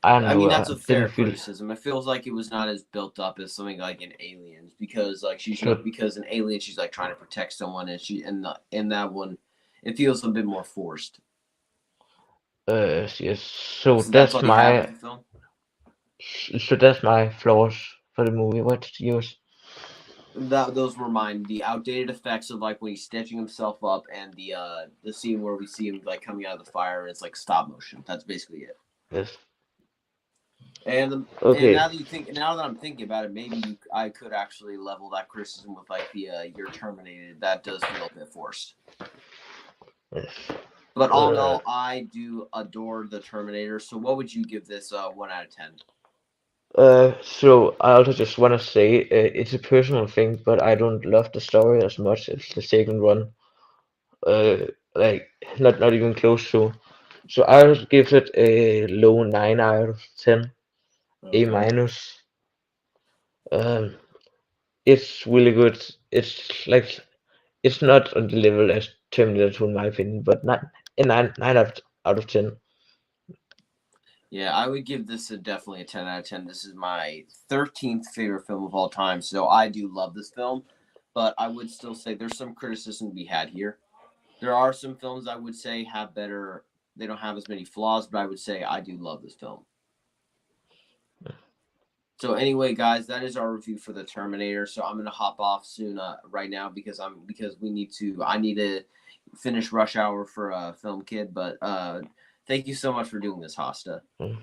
[SPEAKER 2] I don't
[SPEAKER 1] I
[SPEAKER 2] know.
[SPEAKER 1] mean, that's a fair
[SPEAKER 2] Didn't feel
[SPEAKER 1] criticism. It feels like it was not as built up as something like in Aliens because like she's
[SPEAKER 2] so.
[SPEAKER 1] not because in Aliens she's like trying to protect someone and she in that one it feels a bit more forced.
[SPEAKER 2] Yes. So
[SPEAKER 1] So that's all you have with the film.
[SPEAKER 2] that's my flaws for the movie? What's yours?
[SPEAKER 1] Those were mine. The outdated effects of like when he's stitching himself up, and the scene where we see him like coming out of the fire, and it's like stop motion. That's basically it.
[SPEAKER 2] Yes.
[SPEAKER 1] And
[SPEAKER 2] Okay.
[SPEAKER 1] now that I'm thinking about it, maybe I could actually level that criticism with like the you're terminated. That does feel a bit forced.
[SPEAKER 2] Yes.
[SPEAKER 1] But all in
[SPEAKER 2] Uh,
[SPEAKER 1] all, I do adore the Terminator. So what would you give this 1 out of 10?
[SPEAKER 2] so I also just want to say it's a personal thing, but I don't love the story as much as the second one. Uh, like not even close to. So I'll give it a low 9 out of 10, A
[SPEAKER 1] Okay.
[SPEAKER 2] minus. Um, it's really good. It's like it's not on the level as Terminator 2 in my opinion, but not a nine out of 10.
[SPEAKER 1] Yeah, I would give this definitely a 10 out of 10. This is my 13th favorite film of all time, so I do love this film. But I would still say there's some criticism to be had here. There are some films I would say have better, they don't have as many flaws, but I would say I do love this film. So anyway, guys, that is our review for the Terminator. So I'm gonna hop off soon, right now because we need to. I need to finish Rush Hour for Film Kid. But thank you so much for doing this, Hosta.
[SPEAKER 2] Mm.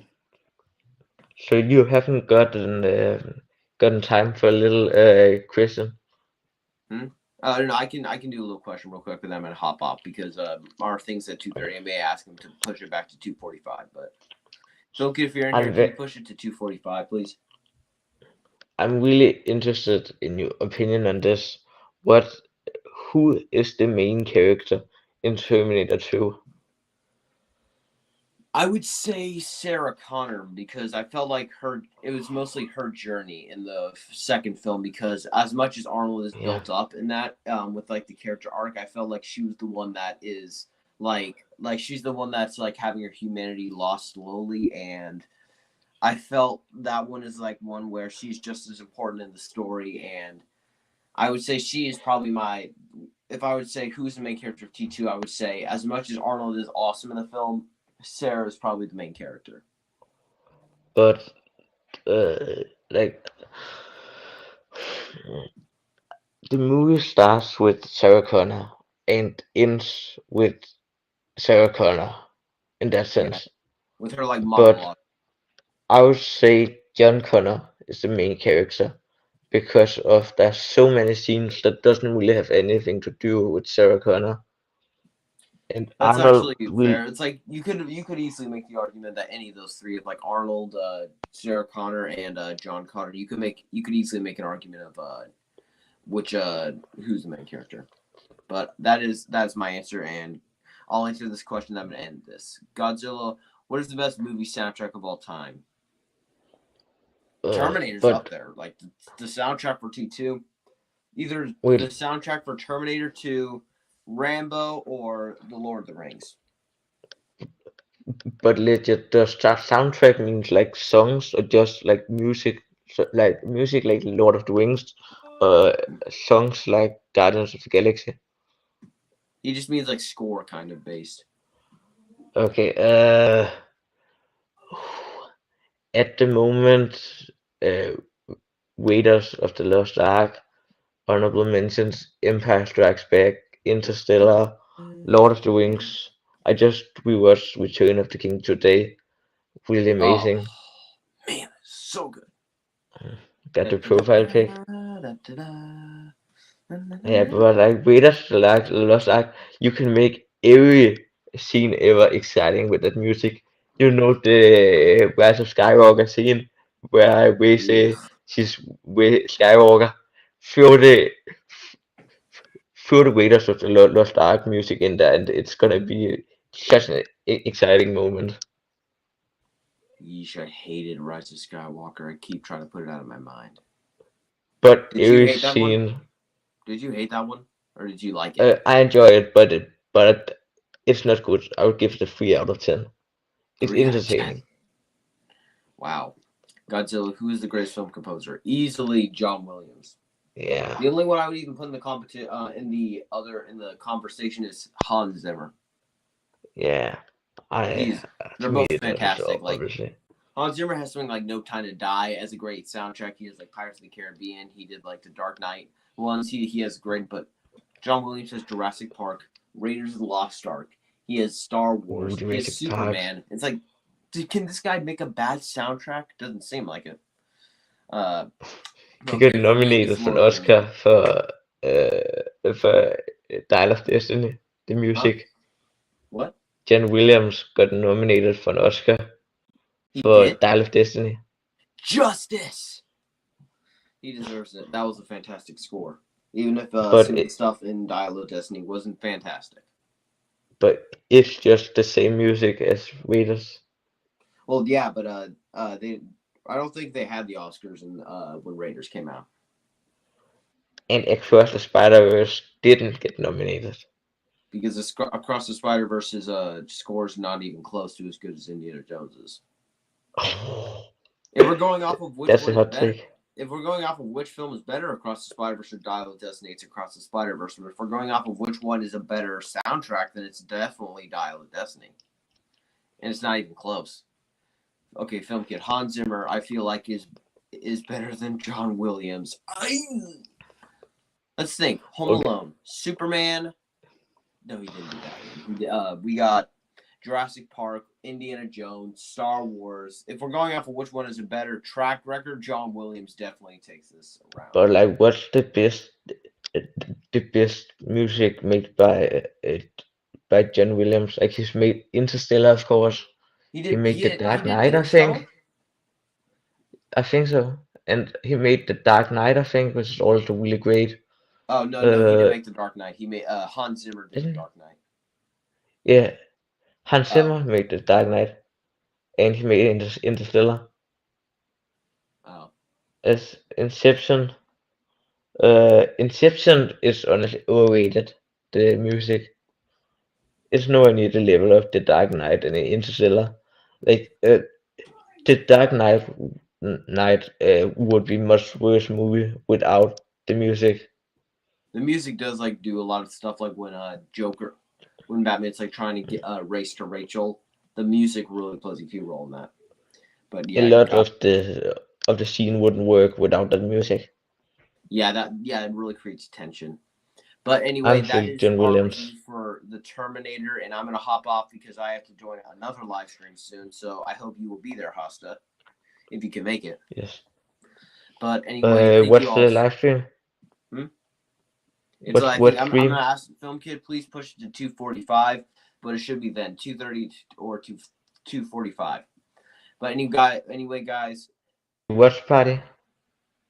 [SPEAKER 2] So you haven't gotten time for a little question?
[SPEAKER 1] Hmm? No, I can do a little question real quick, but then I'm gonna hop off because our thing's at 2:30. I may ask him to push it back to 2:45. But Film Kid, if you're in here,
[SPEAKER 2] I'm
[SPEAKER 1] can you
[SPEAKER 2] ve
[SPEAKER 1] push it to 2:45, please?
[SPEAKER 2] I'm really interested in your opinion on this. What who is the main character in Terminator 2?
[SPEAKER 1] I would say Sarah Connor because I felt like it was mostly her journey in the second film because as much as Arnold is
[SPEAKER 2] Yeah,
[SPEAKER 1] built up in that with like the character arc, I felt like she was the one that is like she's the one that's like having her humanity lost slowly, and I felt that one is like one where she's just as important in the story, and I would say she is probably my if I would say who's the main character of T2, I would say as much as Arnold is awesome in the film, Sarah is probably the main character.
[SPEAKER 2] but like the movie starts with Sarah Connor and ends with Sarah Connor in that
[SPEAKER 1] Yeah,
[SPEAKER 2] sense.
[SPEAKER 1] with her like
[SPEAKER 2] But
[SPEAKER 1] monologue.
[SPEAKER 2] I would say John Connor is the main character because of there's so many scenes that doesn't really have anything to do with Sarah Connor. And
[SPEAKER 1] That's
[SPEAKER 2] Arnold
[SPEAKER 1] actually
[SPEAKER 2] will,
[SPEAKER 1] fair. It's like you could easily make the argument that any of those three, like Arnold, Sarah Connor, and John Connor, you could easily make an argument of which who's the main character. But that's my answer, and I'll answer this question. I'm gonna end this. Godzilla. What is the best movie soundtrack of all time? Terminator's up
[SPEAKER 2] but
[SPEAKER 1] there. Like the soundtrack for T2, either the
[SPEAKER 2] wait,
[SPEAKER 1] soundtrack for Terminator 2, Rambo, or The Lord of the Rings.
[SPEAKER 2] but legit, does that soundtrack means like songs or just like music, like music like Lord of the Rings, uh, songs like Guardians of the Galaxy?
[SPEAKER 1] He just means like score kind of based.
[SPEAKER 2] Okay, at the moment, uh, Raiders of the Lost Ark, honorable mentions, Empire Strikes Back, Interstellar, Lord of the Rings. I just rewatched Return of the King today. Really
[SPEAKER 1] Oh
[SPEAKER 2] amazing.
[SPEAKER 1] man, so good.
[SPEAKER 2] Got the profile pic. Yeah, but like Raiders of the Lost Ark, you can make every scene ever exciting with that music. You know the Rise of Skywalker scene where we say
[SPEAKER 1] Ugh.
[SPEAKER 2] she's with Skywalker. Throw the throw the Raiders of the Lost Ark music in there, and it's gonna be such an exciting moment.
[SPEAKER 1] Yeesh, I hated Rise of Skywalker. I keep trying to put it out of my mind.
[SPEAKER 2] But
[SPEAKER 1] Did you
[SPEAKER 2] every
[SPEAKER 1] hate that one?
[SPEAKER 2] scene,
[SPEAKER 1] Did you hate that one? Or did you like it?
[SPEAKER 2] I enjoy it, but it's not good. I would give it a 3 out of 10. It's
[SPEAKER 1] 3 out of 10.
[SPEAKER 2] entertaining.
[SPEAKER 1] Wow. Godzilla, who is the greatest film composer? Easily John Williams.
[SPEAKER 2] Yeah,
[SPEAKER 1] The only one I would even put in in the conversation is Hans Zimmer.
[SPEAKER 2] yeah. I
[SPEAKER 1] He's
[SPEAKER 2] to
[SPEAKER 1] they're
[SPEAKER 2] me
[SPEAKER 1] both
[SPEAKER 2] it also
[SPEAKER 1] fantastic. Like
[SPEAKER 2] obviously.
[SPEAKER 1] Hans Zimmer has something like No Time to Die as a great soundtrack. He has like Pirates of the Caribbean. He did like the Dark Knight ones. He has great, but John Williams has Jurassic Park, Raiders of the Lost Ark. He has Star
[SPEAKER 2] Ooh,
[SPEAKER 1] Wars. He has
[SPEAKER 2] Jurassic Park.
[SPEAKER 1] Superman. It's like, can this guy make a bad soundtrack? Doesn't seem like it. Uh,
[SPEAKER 2] He got
[SPEAKER 1] okay, for me,
[SPEAKER 2] nominated
[SPEAKER 1] it's
[SPEAKER 2] for an
[SPEAKER 1] Lord of the Rings.
[SPEAKER 2] Oscar for Dial of Destiny, the
[SPEAKER 1] Huh?
[SPEAKER 2] music.
[SPEAKER 1] What?
[SPEAKER 2] John Williams got nominated for an Oscar
[SPEAKER 1] He
[SPEAKER 2] for
[SPEAKER 1] did?
[SPEAKER 2] Dial of Destiny.
[SPEAKER 1] Justice! He deserves it. That was a fantastic score. Even if
[SPEAKER 2] But
[SPEAKER 1] some of the
[SPEAKER 2] it,
[SPEAKER 1] stuff in Dial of Destiny wasn't fantastic.
[SPEAKER 2] but it's just the same music as Raiders.
[SPEAKER 1] Well, yeah, but they. I don't think they had the Oscars in when Raiders came out
[SPEAKER 2] And Across the Spider-Verse didn't get nominated.
[SPEAKER 1] because Across the Spider Verse's score is not even close to as good as Indiana Jones's. If we're going off of which
[SPEAKER 2] That's
[SPEAKER 1] one
[SPEAKER 2] a
[SPEAKER 1] is
[SPEAKER 2] hot
[SPEAKER 1] better,
[SPEAKER 2] take.
[SPEAKER 1] if we're going off of which film is better, Across the Spider Verse or Dial of Destiny, it's Across the Spider Verse. But if we're going off of which one is a better soundtrack, then it's definitely Dial of Destiny, and it's not even close. Okay, film kid Hans Zimmer, I feel like is better than John Williams. Let's think. Home
[SPEAKER 2] Okay,
[SPEAKER 1] Alone, Superman. No, he didn't do that one. We got Jurassic Park, Indiana Jones, Star Wars. If we're going off of which one is a better track record, John Williams definitely takes this around.
[SPEAKER 2] but like, what's the best music made by John Williams? Like he's made Interstellar, of course.
[SPEAKER 1] He
[SPEAKER 2] He
[SPEAKER 1] did.
[SPEAKER 2] made The
[SPEAKER 1] He
[SPEAKER 2] Dark
[SPEAKER 1] did
[SPEAKER 2] Knight, I
[SPEAKER 1] Interstellar.
[SPEAKER 2] think. I think so. And he made The Dark Knight, I think, which is also really great.
[SPEAKER 1] Oh no, he didn't
[SPEAKER 2] Uh,
[SPEAKER 1] make the Dark Knight. He made Hans Zimmer did the
[SPEAKER 2] didn't?
[SPEAKER 1] Dark Knight.
[SPEAKER 2] Yeah, Hans
[SPEAKER 1] Oh
[SPEAKER 2] Zimmer made The Dark Knight, and he made Interstellar.
[SPEAKER 1] oh.
[SPEAKER 2] As Inception. Inception is honestly overrated. The music is nowhere near the level of The Dark Knight and Interstellar. Like The Dark Knight would be much worse movie without the music.
[SPEAKER 1] The music does like do a lot of stuff like when Batman's like trying to get race to Rachel. The music really plays a key role in that. But
[SPEAKER 2] A
[SPEAKER 1] yeah, you
[SPEAKER 2] lot
[SPEAKER 1] got
[SPEAKER 2] of the scene wouldn't work without that music.
[SPEAKER 1] yeah, it really creates tension. But anyway,
[SPEAKER 2] I'm
[SPEAKER 1] that
[SPEAKER 2] still
[SPEAKER 1] is
[SPEAKER 2] John
[SPEAKER 1] our
[SPEAKER 2] Williams.
[SPEAKER 1] review for the Terminator, and I'm gonna hop off because I have to join another live stream soon. So I hope you will be there, Hosta, if you can make it.
[SPEAKER 2] Yes.
[SPEAKER 1] But anyway, thank you
[SPEAKER 2] What's
[SPEAKER 1] all.
[SPEAKER 2] the live stream?
[SPEAKER 1] Hmm? It's
[SPEAKER 2] What
[SPEAKER 1] I think
[SPEAKER 2] what
[SPEAKER 1] I'm
[SPEAKER 2] stream?
[SPEAKER 1] gonna ask Film Kid, please push it to 2:45, but it should be then 2:30 or 2:45. But anyway, guys,
[SPEAKER 2] Watch party?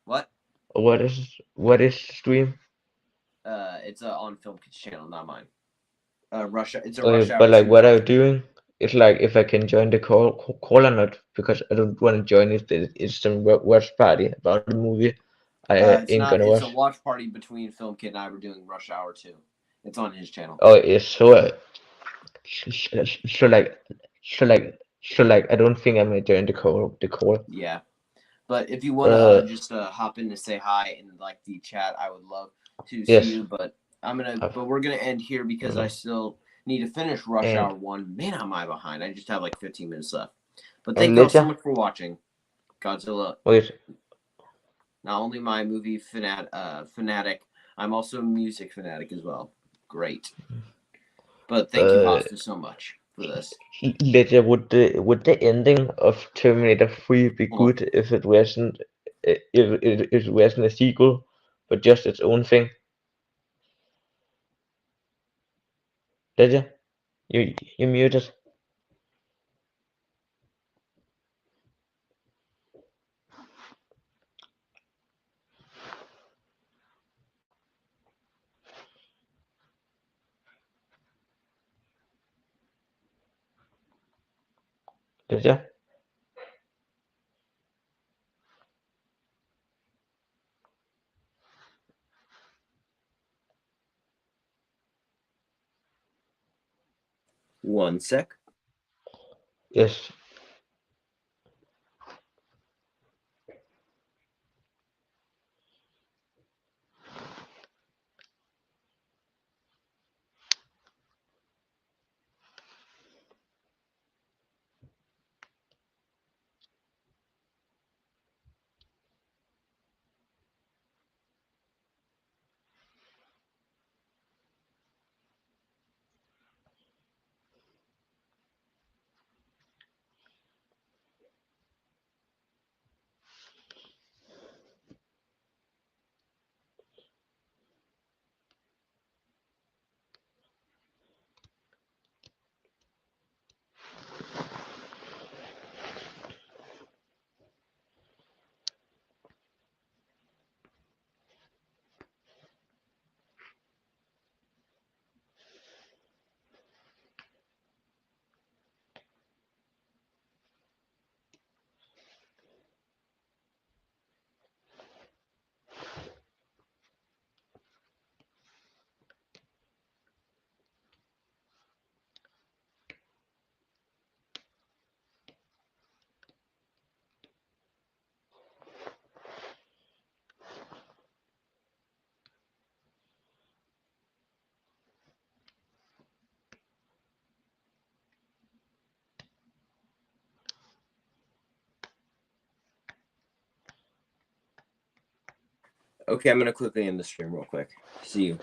[SPEAKER 1] what?
[SPEAKER 2] What is stream?
[SPEAKER 1] It's on Film Kid's channel, not mine. It's a Rush
[SPEAKER 2] Okay,
[SPEAKER 1] Hour
[SPEAKER 2] but like,
[SPEAKER 1] 2
[SPEAKER 2] what are
[SPEAKER 1] live
[SPEAKER 2] you
[SPEAKER 1] stream.
[SPEAKER 2] doing? It's like if I can join the call or not, because I don't want to join it. It's some watch party about the movie I
[SPEAKER 1] It's
[SPEAKER 2] ain't
[SPEAKER 1] not.
[SPEAKER 2] gonna
[SPEAKER 1] It's a
[SPEAKER 2] watch.
[SPEAKER 1] watch party between Film Kid and I. We're doing Rush Hour 2. It's on his channel.
[SPEAKER 2] Oh, it's so like so like so like I don't think I'm gonna join the call.
[SPEAKER 1] Yeah, but if you want to
[SPEAKER 2] Uh,
[SPEAKER 1] just hop in to say hi in like the chat, I would love to see
[SPEAKER 2] yes.
[SPEAKER 1] you. But
[SPEAKER 2] I've,
[SPEAKER 1] we're gonna end here because I still need to finish Rush
[SPEAKER 2] and
[SPEAKER 1] Hour 1. Man, am I behind? I just have like 15 minutes left. But
[SPEAKER 2] and
[SPEAKER 1] thank you all so
[SPEAKER 2] later.
[SPEAKER 1] much for watching. Godzilla,
[SPEAKER 2] Wait.
[SPEAKER 1] not only my movie fanatic, I'm also a music fanatic as well. Great. But thank you,
[SPEAKER 2] Uh,
[SPEAKER 1] Hosta, so much for this.
[SPEAKER 2] later, would the ending of Terminator 3 be
[SPEAKER 1] Hold on.
[SPEAKER 2] good if it wasn't a sequel, but just its own thing? Later, you muted. Later.
[SPEAKER 1] 1 sec.
[SPEAKER 2] Yes.
[SPEAKER 1] Okay, I'm gonna quickly end the stream real quick. See you.